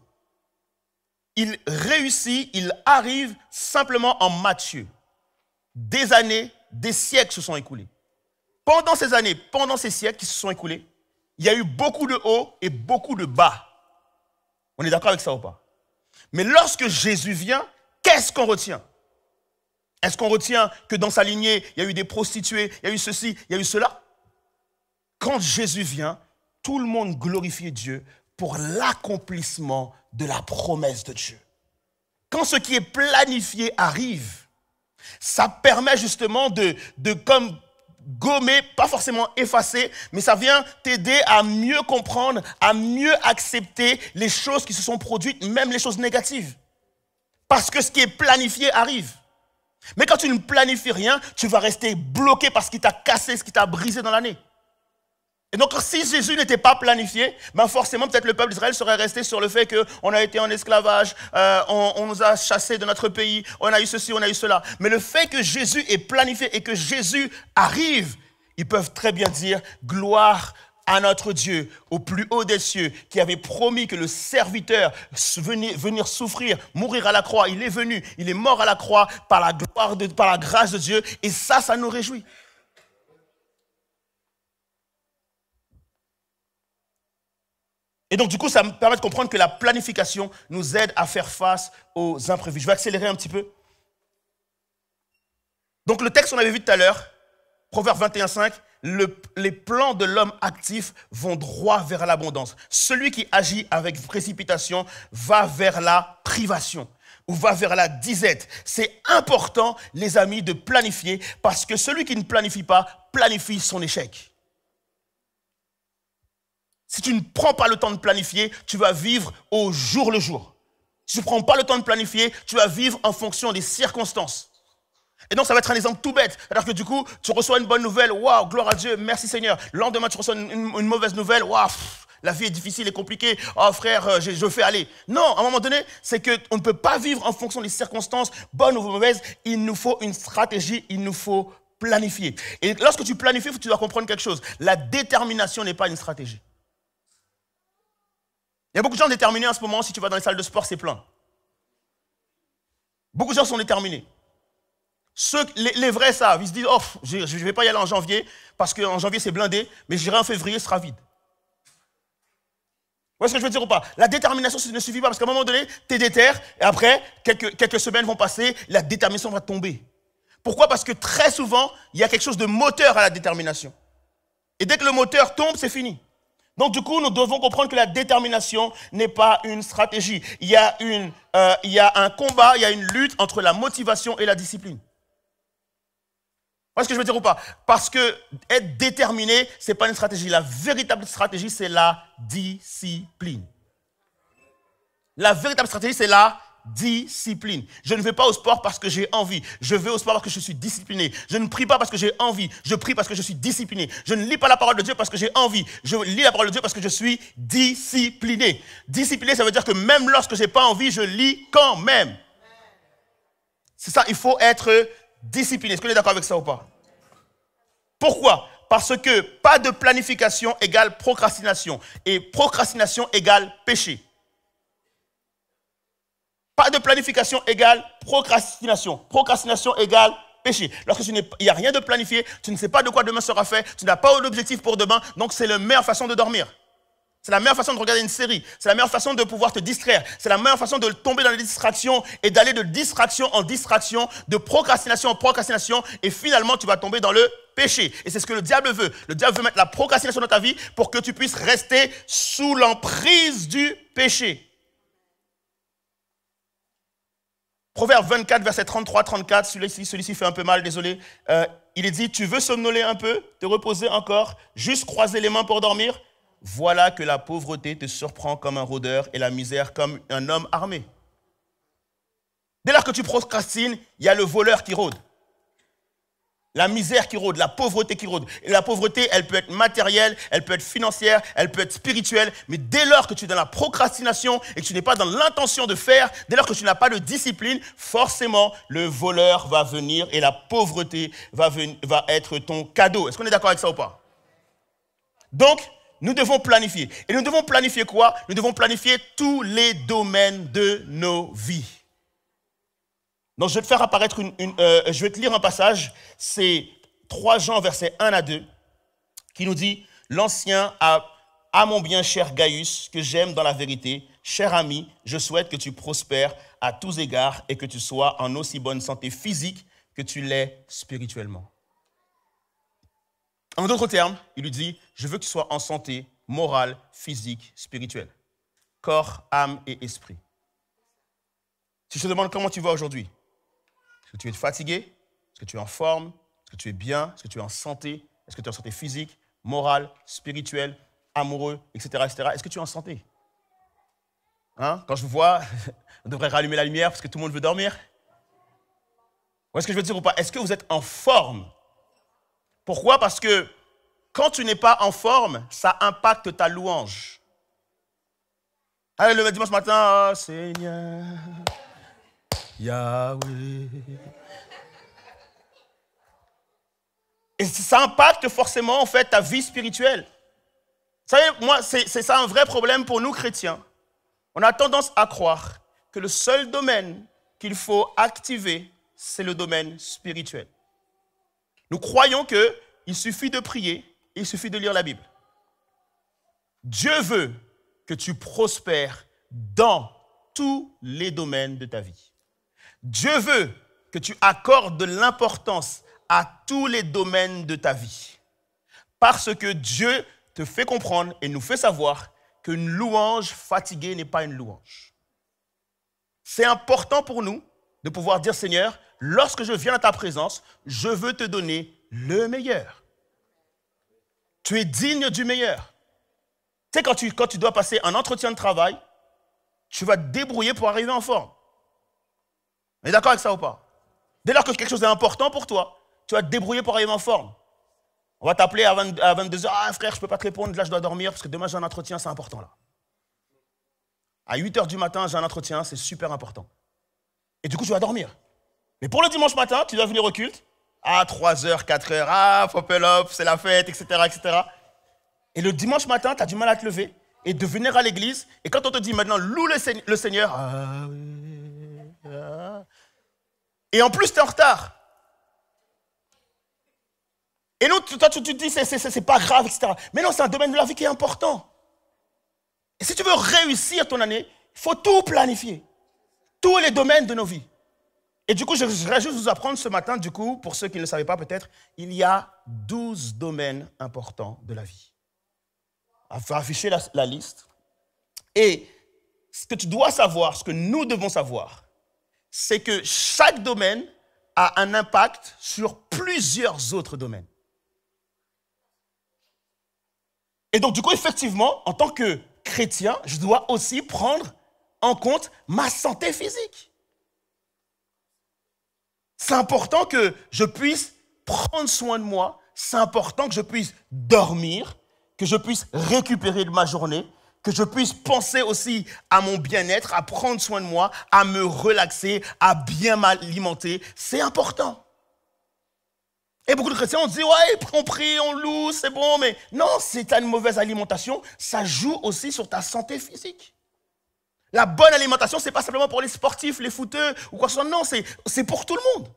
Il réussit, il arrive simplement en Matthieu. Des années, des siècles se sont écoulés. Pendant ces années, pendant ces siècles qui se sont écoulés, il y a eu beaucoup de hauts et beaucoup de bas. On est d'accord avec ça ou pas? Mais lorsque Jésus vient, qu'est-ce qu'on retient? Est-ce qu'on retient que dans sa lignée, il y a eu des prostituées, il y a eu ceci, il y a eu cela? Quand Jésus vient, tout le monde glorifie Dieu pour l'accomplissement de la promesse de Dieu. Quand ce qui est planifié arrive, ça permet justement de comme gommer, pas forcément effacer, mais ça vient t'aider à mieux comprendre, à mieux accepter les choses qui se sont produites, même les choses négatives. Parce que ce qui est planifié arrive. Mais quand tu ne planifies rien, tu vas rester bloqué par ce qui t'a cassé, ce qui t'a brisé dans l'année. Et donc, si Jésus n'était pas planifié, ben forcément, peut-être le peuple d'Israël serait resté sur le fait qu'on a été en esclavage, on nous a chassés de notre pays, on a eu ceci, on a eu cela. Mais le fait que Jésus est planifié et que Jésus arrive, ils peuvent très bien dire gloire à notre Dieu, au plus haut des cieux, qui avait promis que le serviteur venir souffrir, mourir à la croix. Il est venu, il est mort à la croix par la grâce de Dieu. Et ça nous réjouit. Et donc, du coup, ça me permet de comprendre que la planification nous aide à faire face aux imprévus. Je vais accélérer un petit peu. Donc, le texte qu'on avait vu tout à l'heure, Proverbe 21,5, les plans de l'homme actif vont droit vers l'abondance. Celui qui agit avec précipitation va vers la privation ou va vers la disette. C'est important, les amis, de planifier parce que celui qui ne planifie pas planifie son échec. Si tu ne prends pas le temps de planifier, tu vas vivre au jour le jour. Si tu ne prends pas le temps de planifier, tu vas vivre en fonction des circonstances. Et donc, ça va être un exemple tout bête. C'est-à-dire que du coup, tu reçois une bonne nouvelle. Waouh, gloire à Dieu, merci Seigneur. Le lendemain, tu reçois une mauvaise nouvelle. Waouh, la vie est difficile et compliquée. Oh frère, je fais aller. Non, à un moment donné, c'est qu'on ne peut pas vivre en fonction des circonstances, bonnes ou mauvaises. Il nous faut une stratégie, il nous faut planifier. Et lorsque tu planifies, tu dois comprendre quelque chose. La détermination n'est pas une stratégie. Il y a beaucoup de gens déterminés en ce moment. Si tu vas dans les salles de sport, c'est plein. Beaucoup de gens sont déterminés. Les vrais savent. Ils se disent, oh, je ne vais pas y aller en janvier parce qu'en janvier, c'est blindé, mais j'irai en février, ce sera vide. Vous voyez ce que je veux dire ou pas? La détermination, ça ne suffit pas parce qu'à un moment donné, tu es déter et après, quelques semaines vont passer, la détermination va tomber. Pourquoi? Parce que très souvent, il y a quelque chose de moteur à la détermination. Et dès que le moteur tombe, c'est fini. Donc, du coup, nous devons comprendre que la détermination n'est pas une stratégie. Il y a un combat, il y a une lutte entre la motivation et la discipline. Vous voyez ce que je veux dire ou pas? Parce que être déterminé, ce n'est pas une stratégie. La véritable stratégie, c'est la discipline. La véritable stratégie, c'est la discipline. Je ne vais pas au sport parce que j'ai envie. Je vais au sport parce que je suis discipliné. Je ne prie pas parce que j'ai envie. Je prie parce que je suis discipliné. Je ne lis pas la parole de Dieu parce que j'ai envie. Je lis la parole de Dieu parce que je suis discipliné. Discipliné, ça veut dire que même lorsque je n'ai pas envie, je lis quand même. C'est ça, il faut être discipliné. Est-ce que vous êtes d'accord avec ça ou pas? Pourquoi? Parce que pas de planification égale procrastination. Et procrastination égale péché. Pas de planification égale procrastination. Procrastination égale péché. Lorsque il n'y a rien de planifié, tu ne sais pas de quoi demain sera fait, tu n'as pas d'objectif pour demain, donc c'est la meilleure façon de dormir. C'est la meilleure façon de regarder une série. C'est la meilleure façon de pouvoir te distraire. C'est la meilleure façon de tomber dans les distractions et d'aller de distraction en distraction, de procrastination en procrastination, et finalement tu vas tomber dans le péché. Et c'est ce que le diable veut. Le diable veut mettre la procrastination dans ta vie pour que tu puisses rester sous l'emprise du péché. Proverbe 24, verset 33-34, celui-ci fait un peu mal, désolé. Il est dit, tu veux somnoler un peu, te reposer encore, juste croiser les mains pour dormir. Voilà que la pauvreté te surprend comme un rôdeur et la misère comme un homme armé. Dès lors que tu procrastines, il y a le voleur qui rôde. La misère qui rôde, la pauvreté qui rôde. Et la pauvreté, elle peut être matérielle, elle peut être financière, elle peut être spirituelle. Mais dès lors que tu es dans la procrastination et que tu n'es pas dans l'intention de faire, dès lors que tu n'as pas de discipline, forcément, le voleur va venir et la pauvreté va être ton cadeau. Est-ce qu'on est d'accord avec ça ou pas? Donc, nous devons planifier. Et nous devons planifier quoi? Nous devons planifier tous les domaines de nos vies. Donc, je vais te faire apparaître je vais te lire un passage. C'est 3 Jean, versets 1 à 2, qui nous dit « L'ancien à mon bien cher Gaius, que j'aime dans la vérité, cher ami, je souhaite que tu prospères à tous égards et que tu sois en aussi bonne santé physique que tu l'es spirituellement. » En d'autres termes, il lui dit « Je veux que tu sois en santé morale, physique, spirituelle, corps, âme et esprit. » Si je te demande comment tu vas aujourd'hui, est-ce que tu es fatigué? Est-ce que tu es en forme? Est-ce que tu es bien? Est-ce que tu es en santé? Est-ce que tu es en santé physique, morale, spirituelle, amoureux, etc. etc. Est-ce que tu es en santé? Hein? Quand je vous vois, on devrait rallumer la lumière parce que tout le monde veut dormir. Ou est-ce que je veux dire ou pas? Est-ce que vous êtes en forme? Pourquoi? Parce que quand tu n'es pas en forme, ça impacte ta louange. Allez, le dimanche matin, oh Seigneur, Yahweh. Et ça impacte forcément en fait ta vie spirituelle. Vous savez, moi, c'est ça un vrai problème pour nous chrétiens. On a tendance à croire que le seul domaine qu'il faut activer, c'est le domaine spirituel. Nous croyons qu'il suffit de prier, il suffit de lire la Bible. Dieu veut que tu prospères dans tous les domaines de ta vie. Dieu veut que tu accordes de l'importance à tous les domaines de ta vie. Parce que Dieu te fait comprendre et nous fait savoir qu'une louange fatiguée n'est pas une louange. C'est important pour nous de pouvoir dire, Seigneur, lorsque je viens à ta présence, je veux te donner le meilleur. Tu es digne du meilleur. Tu sais, quand tu dois passer un entretien de travail, tu vas te débrouiller pour arriver en forme. On est d'accord avec ça ou pas? Dès lors que quelque chose est important pour toi, tu vas te débrouiller pour arriver en forme. On va t'appeler à 22h. Ah frère, je ne peux pas te répondre, là je dois dormir parce que demain j'ai un entretien, c'est important là. À 8h du matin, j'ai un entretien, c'est super important. Et du coup, tu vas dormir. Mais pour le dimanche matin, tu dois venir au culte. À 3h, 4h, ah, popel up, c'est la fête, etc., etc. Et le dimanche matin, tu as du mal à te lever et de venir à l'église. Et quand on te dit maintenant, loue le Seigneur, ah oui, ah. Et en plus, tu es en retard. Et nous, toi, tu te dis, c'est pas grave, etc. Mais non, c'est un domaine de la vie qui est important. Et si tu veux réussir ton année, il faut tout planifier. Tous les domaines de nos vies. Et du coup, je voudrais juste vous apprendre ce matin, du coup, pour ceux qui ne le savaient pas peut-être, il y a 12 domaines importants de la vie. On va afficher la liste. Et ce que tu dois savoir, ce que nous devons savoir, c'est que chaque domaine a un impact sur plusieurs autres domaines. Et donc, du coup, effectivement, en tant que chrétien, je dois aussi prendre en compte ma santé physique. C'est important que je puisse prendre soin de moi. C'est important que je puisse dormir, que je puisse récupérer de ma journée, que je puisse penser aussi à mon bien-être, à prendre soin de moi, à me relaxer, à bien m'alimenter. C'est important. Et beaucoup de chrétiens ont dit, ouais, on prie, on loue, c'est bon, mais non, si tu as une mauvaise alimentation, ça joue aussi sur ta santé physique. La bonne alimentation, ce n'est pas simplement pour les sportifs, les footeux ou quoi que ce soit, non, c'est pour tout le monde.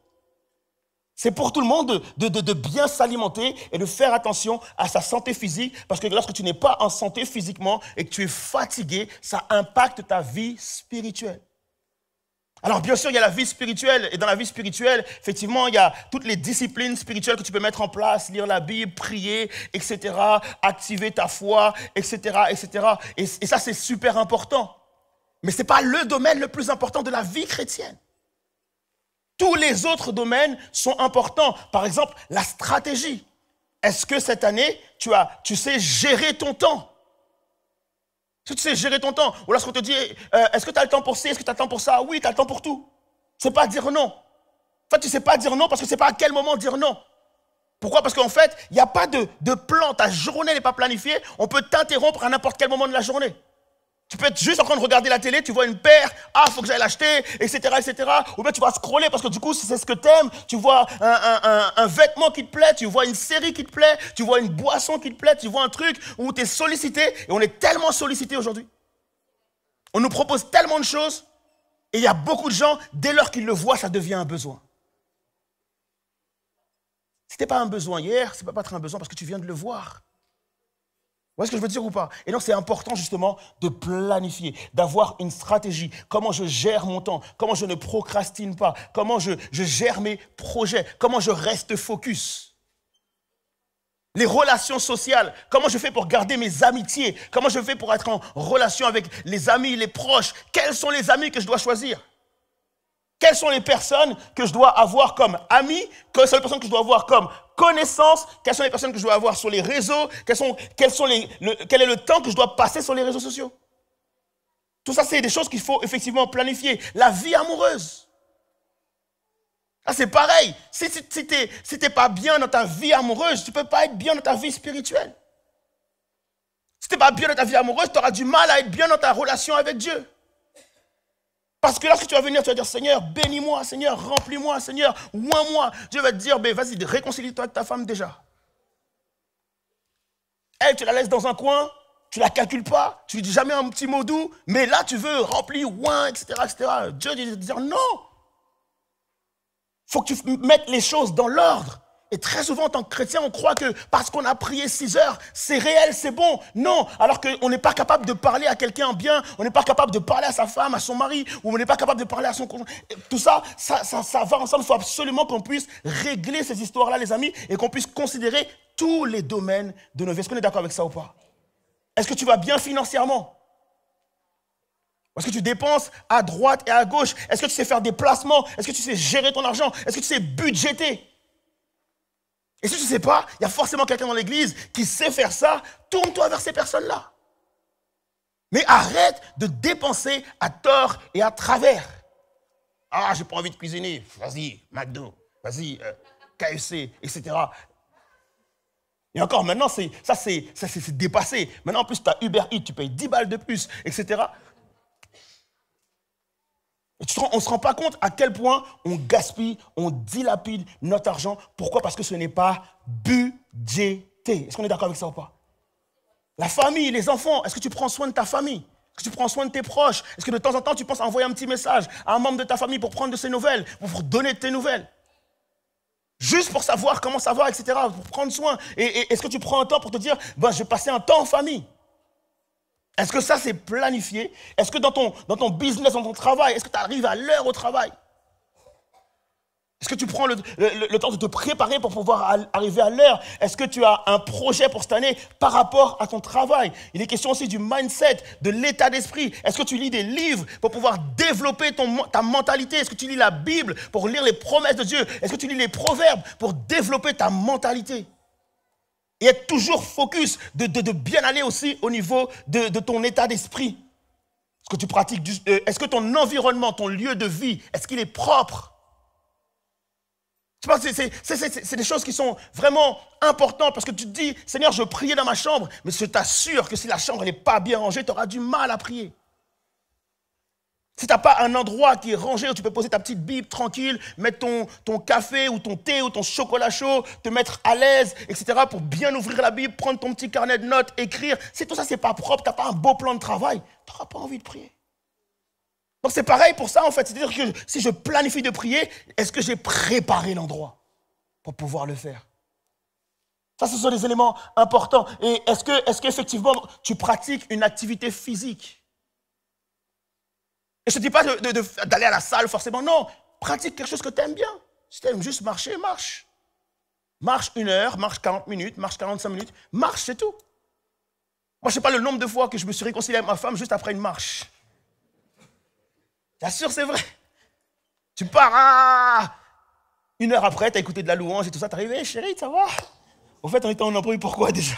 C'est pour tout le monde de bien s'alimenter et de faire attention à sa santé physique, parce que lorsque tu n'es pas en santé physiquement et que tu es fatigué, ça impacte ta vie spirituelle. Alors bien sûr, il y a la vie spirituelle, et dans la vie spirituelle, effectivement, il y a toutes les disciplines spirituelles que tu peux mettre en place, lire la Bible, prier, etc., activer ta foi, etc., etc. Et ça, c'est super important. Mais ce n'est pas le domaine le plus important de la vie chrétienne. Tous les autres domaines sont importants. Par exemple, la stratégie. Est-ce que cette année, tu sais gérer ton temps? Est-ce que tu sais gérer ton temps? Ou lorsqu'on te dit, est-ce que tu as le temps pour ça? Est-ce que tu as le temps pour ça? Oui, tu as le temps pour tout. C'est pas dire non. En fait, tu ne sais pas dire non parce que tu ne sais pas à quel moment dire non. Pourquoi? Parce qu'en fait, il n'y a pas de plan. Ta journée n'est pas planifiée. On peut t'interrompre à n'importe quel moment de la journée. Tu peux être juste en train de regarder la télé, tu vois une paire, il faut que j'aille l'acheter, etc., etc. Ou bien tu vas scroller parce que du coup, si c'est ce que tu aimes, tu vois un vêtement qui te plaît, tu vois une série qui te plaît, tu vois une boisson qui te plaît, tu vois un truc où tu es sollicité. Et on est tellement sollicité aujourd'hui. On nous propose tellement de choses. Et il y a beaucoup de gens, dès lors qu'ils le voient, ça devient un besoin. Si ce n'était pas un besoin hier, ça ne peut pas être un besoin parce que tu viens de le voir. Vous voyez ce que je veux dire ou pas? Et donc, c'est important justement de planifier, d'avoir une stratégie. Comment je gère mon temps? Comment je ne procrastine pas? Comment je gère mes projets? Comment je reste focus? Les relations sociales. Comment je fais pour garder mes amitiés? Comment je fais pour être en relation avec les amis, les proches? Quels sont les amis que je dois choisir? Quelles sont les personnes que je dois avoir comme amis? Quelles sont les personnes que je dois avoir comme connaissances? Quelles sont les personnes que je dois avoir sur les réseaux? Quel est le temps que je dois passer sur les réseaux sociaux? Tout ça, c'est des choses qu'il faut effectivement planifier. La vie amoureuse. Ah, c'est pareil. Si tu n'es pas bien dans ta vie amoureuse, tu ne peux pas être bien dans ta vie spirituelle. Si tu n'es pas bien dans ta vie amoureuse, tu auras du mal à être bien dans ta relation avec Dieu. Parce que lorsque tu vas venir, tu vas dire, Seigneur, bénis-moi, Seigneur, remplis-moi, Seigneur, oins-moi. Dieu va te dire, vas-y, réconcilie-toi avec ta femme déjà. Elle, tu la laisses dans un coin, tu ne la calcules pas, tu lui dis jamais un petit mot doux, mais là, tu veux remplir, ouin, etc., etc. Dieu va te dire, non. Il faut que tu mettes les choses dans l'ordre. Et très souvent, en tant que chrétien, on croit que parce qu'on a prié 6 heures, c'est réel, c'est bon. Non, alors qu'on n'est pas capable de parler à quelqu'un bien, on n'est pas capable de parler à sa femme, à son mari, ou on n'est pas capable de parler à son conjoint. Tout ça, ça va ensemble. Il faut absolument qu'on puisse régler ces histoires-là, les amis, et qu'on puisse considérer tous les domaines de nos vies. Est-ce qu'on est d'accord avec ça ou pas? Est-ce que tu vas bien financièrement? Est-ce que tu dépenses à droite et à gauche? Est-ce que tu sais faire des placements? Est-ce que tu sais gérer ton argent? Est-ce que tu sais budgéter? Et si tu ne sais pas, il y a forcément quelqu'un dans l'église qui sait faire ça. Tourne-toi vers ces personnes-là. Mais arrête de dépenser à tort et à travers. Ah, j'ai pas envie de cuisiner. Vas-y, McDo. Vas-y, KFC, etc. Et encore, maintenant, c'est dépassé. Maintenant, en plus, tu as Uber Eats, tu payes 10 balles de plus, etc. On ne se rend pas compte à quel point on gaspille, on dilapide notre argent. Pourquoi? Parce que ce n'est pas budgété. Est-ce qu'on est d'accord avec ça ou pas? La famille, les enfants, est-ce que tu prends soin de ta famille? Est-ce que tu prends soin de tes proches? Est-ce que de temps en temps, tu penses à envoyer un petit message à un membre de ta famille pour prendre de ses nouvelles, pour donner de tes nouvelles? Juste pour savoir comment ça va, etc., pour prendre soin. Et est-ce que tu prends un temps pour te dire, je vais passer un temps en famille? Est-ce que ça, c'est planifié? Est-ce que dans ton business, dans ton travail, est-ce que tu arrives à l'heure au travail? Est-ce que tu prends le temps de te préparer pour pouvoir arriver à l'heure? Est-ce que tu as un projet pour cette année par rapport à ton travail? Il est question aussi du mindset, de l'état d'esprit. Est-ce que tu lis des livres pour pouvoir développer ta mentalité? Est-ce que tu lis la Bible pour lire les promesses de Dieu? Est-ce que tu lis les proverbes pour développer ta mentalité? Et être toujours focus, de bien aller aussi au niveau de ton état d'esprit. Est-ce que tu pratiques est-ce que ton environnement, ton lieu de vie, est-ce qu'il est propre? C'est des choses qui sont vraiment importantes parce que tu te dis, Seigneur, je priais dans ma chambre, mais je t'assure que si la chambre n'est pas bien rangée, tu auras du mal à prier. Si tu n'as pas un endroit qui est rangé où tu peux poser ta petite Bible tranquille, mettre ton café ou ton thé ou ton chocolat chaud, te mettre à l'aise, etc. pour bien ouvrir la Bible, prendre ton petit carnet de notes, écrire. Si tout ça, c'est pas propre, tu n'as pas un beau plan de travail, tu n'auras pas envie de prier. Donc c'est pareil pour ça en fait. C'est-à-dire que si je planifie de prier, est-ce que j'ai préparé l'endroit pour pouvoir le faire? Ça, ce sont des éléments importants. Et est-ce qu'effectivement, tu pratiques une activité physique? Et je ne te dis pas d'aller à la salle forcément, non. Pratique quelque chose que tu aimes bien. Si tu aimes juste marcher, marche. Marche 1 heure, marche 40 minutes, marche 45 minutes. Marche, c'est tout. Moi, je ne sais pas le nombre de fois que je me suis réconcilié avec ma femme juste après une marche. Bien sûr, c'est vrai. Tu pars, 1 heure après, tu as écouté de la louange et tout ça, tu arrives, hey, chérie, ça va? Au fait, on était en embrouille, pourquoi déjà?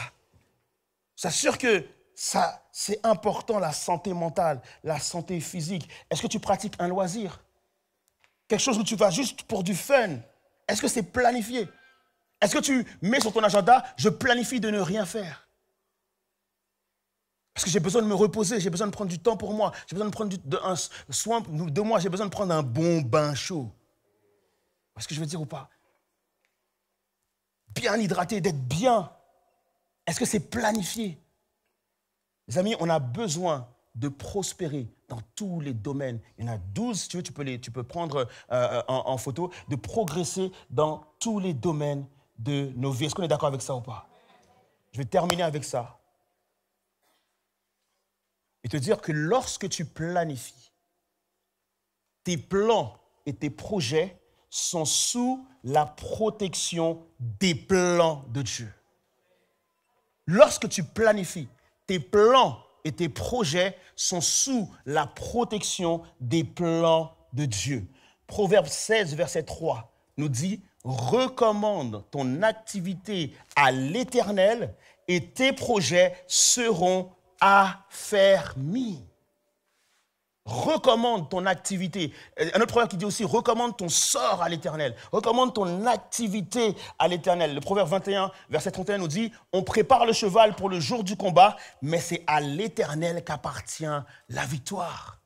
J'assure que ça, c'est important, la santé mentale, la santé physique. Est-ce que tu pratiques un loisir? Quelque chose où tu vas juste pour du fun? Est-ce que c'est planifié? Est-ce que tu mets sur ton agenda, je planifie de ne rien faire? Parce que j'ai besoin de me reposer, j'ai besoin de prendre du temps pour moi, j'ai besoin de prendre un soin de moi, j'ai besoin de prendre un bon bain chaud. Est-ce que je veux dire ou pas? Bien hydraté, d'être bien. Est-ce que c'est planifié? Les amis, on a besoin de prospérer dans tous les domaines. Il y en a 12, si tu veux, tu peux prendre en photo, de progresser dans tous les domaines de nos vies. Est-ce qu'on est d'accord avec ça ou pas? Je vais terminer avec ça. Et te dire que lorsque tu planifies, tes plans et tes projets sont sous la protection des plans de Dieu. Lorsque tu planifies, tes plans et tes projets sont sous la protection des plans de Dieu. Proverbe 16, verset 3 nous dit « Recommande ton activité à l'Éternel et tes projets seront affermis. » Recommande ton activité. Un autre proverbe qui dit aussi, recommande ton sort à l'Éternel. Recommande ton activité à l'Éternel. Le proverbe 21, verset 31 nous dit, on prépare le cheval pour le jour du combat, mais c'est à l'Éternel qu'appartient la victoire.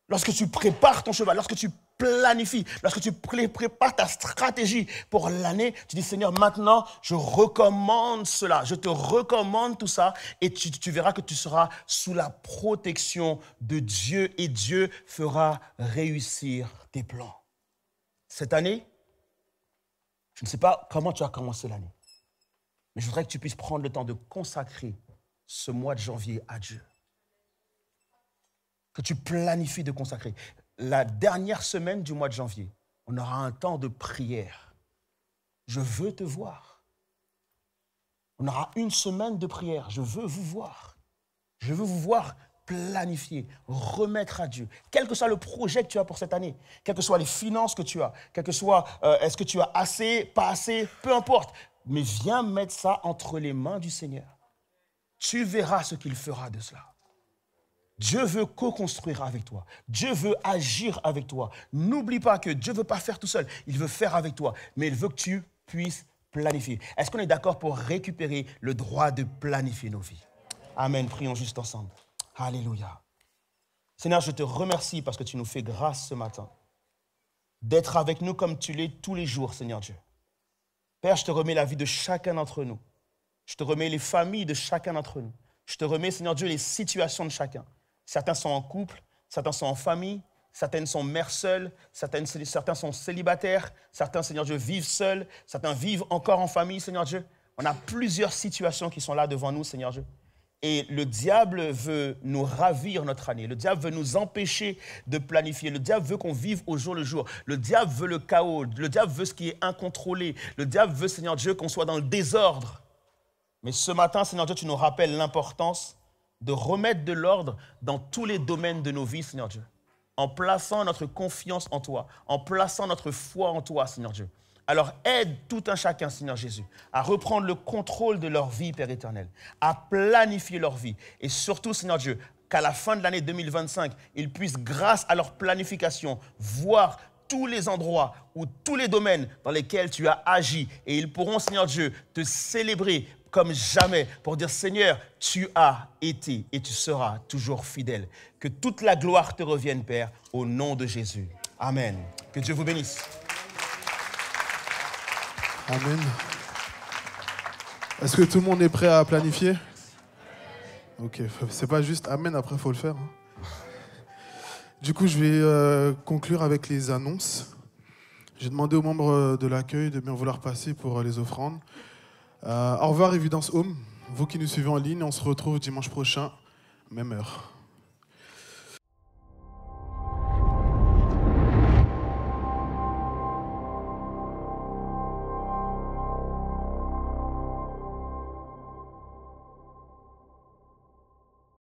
Lorsque tu prépares ton cheval, lorsque tu planifies, lorsque tu prépares ta stratégie pour l'année, tu dis, Seigneur, maintenant, je recommande cela, je te recommande tout ça et tu verras que tu seras sous la protection de Dieu et Dieu fera réussir tes plans. Cette année, je ne sais pas comment tu as commencé l'année, mais je voudrais que tu puisses prendre le temps de consacrer ce mois de janvier à Dieu. Que tu planifies de consacrer. La dernière semaine du mois de janvier, on aura un temps de prière. Je veux te voir. On aura 1 semaine de prière. Je veux vous voir. Je veux vous voir planifier, remettre à Dieu. Quel que soit le projet que tu as pour cette année, quelles que soient les finances que tu as, quel que soit, est-ce que tu as assez, pas assez, peu importe. Mais viens mettre ça entre les mains du Seigneur. Tu verras ce qu'il fera de cela. Dieu veut co-construire avec toi. Dieu veut agir avec toi. N'oublie pas que Dieu ne veut pas faire tout seul. Il veut faire avec toi. Mais il veut que tu puisses planifier. Est-ce qu'on est d'accord pour récupérer le droit de planifier nos vies? Amen. Prions juste ensemble. Alléluia. Seigneur, je te remercie parce que tu nous fais grâce ce matin. D'être avec nous comme tu l'es tous les jours, Seigneur Dieu. Père, je te remets la vie de chacun d'entre nous. Je te remets les familles de chacun d'entre nous. Je te remets, Seigneur Dieu, les situations de chacun. Certains sont en couple, certains sont en famille, certaines sont mères seules, certains sont célibataires, certains, Seigneur Dieu, vivent seuls, certains vivent encore en famille, Seigneur Dieu. On a plusieurs situations qui sont là devant nous, Seigneur Dieu. Et le diable veut nous ravir notre année. Le diable veut nous empêcher de planifier. Le diable veut qu'on vive au jour le jour. Le diable veut le chaos. Le diable veut ce qui est incontrôlé. Le diable veut, Seigneur Dieu, qu'on soit dans le désordre. Mais ce matin, Seigneur Dieu, tu nous rappelles l'importance de remettre de l'ordre dans tous les domaines de nos vies, Seigneur Dieu, en plaçant notre confiance en toi, en plaçant notre foi en toi, Seigneur Dieu. Alors aide tout un chacun, Seigneur Jésus, à reprendre le contrôle de leur vie, Père éternel, à planifier leur vie et surtout, Seigneur Dieu, qu'à la fin de l'année 2025, ils puissent, grâce à leur planification, voir tous les endroits ou tous les domaines dans lesquels tu as agi et ils pourront, Seigneur Dieu, te célébrer comme jamais pour dire, Seigneur, tu as été et tu seras toujours fidèle. Que toute la gloire te revienne, Père, au nom de Jésus. Amen. Que Dieu vous bénisse. Amen. Est-ce que tout le monde est prêt à planifier? Ok, c'est pas juste Amen, après il faut le faire. Hein. Du coup, je vais conclure avec les annonces. J'ai demandé aux membres de l'accueil de bien vouloir passer pour les offrandes. Au revoir, Évidence Home. Vous qui nous suivez en ligne, on se retrouve dimanche prochain, même heure.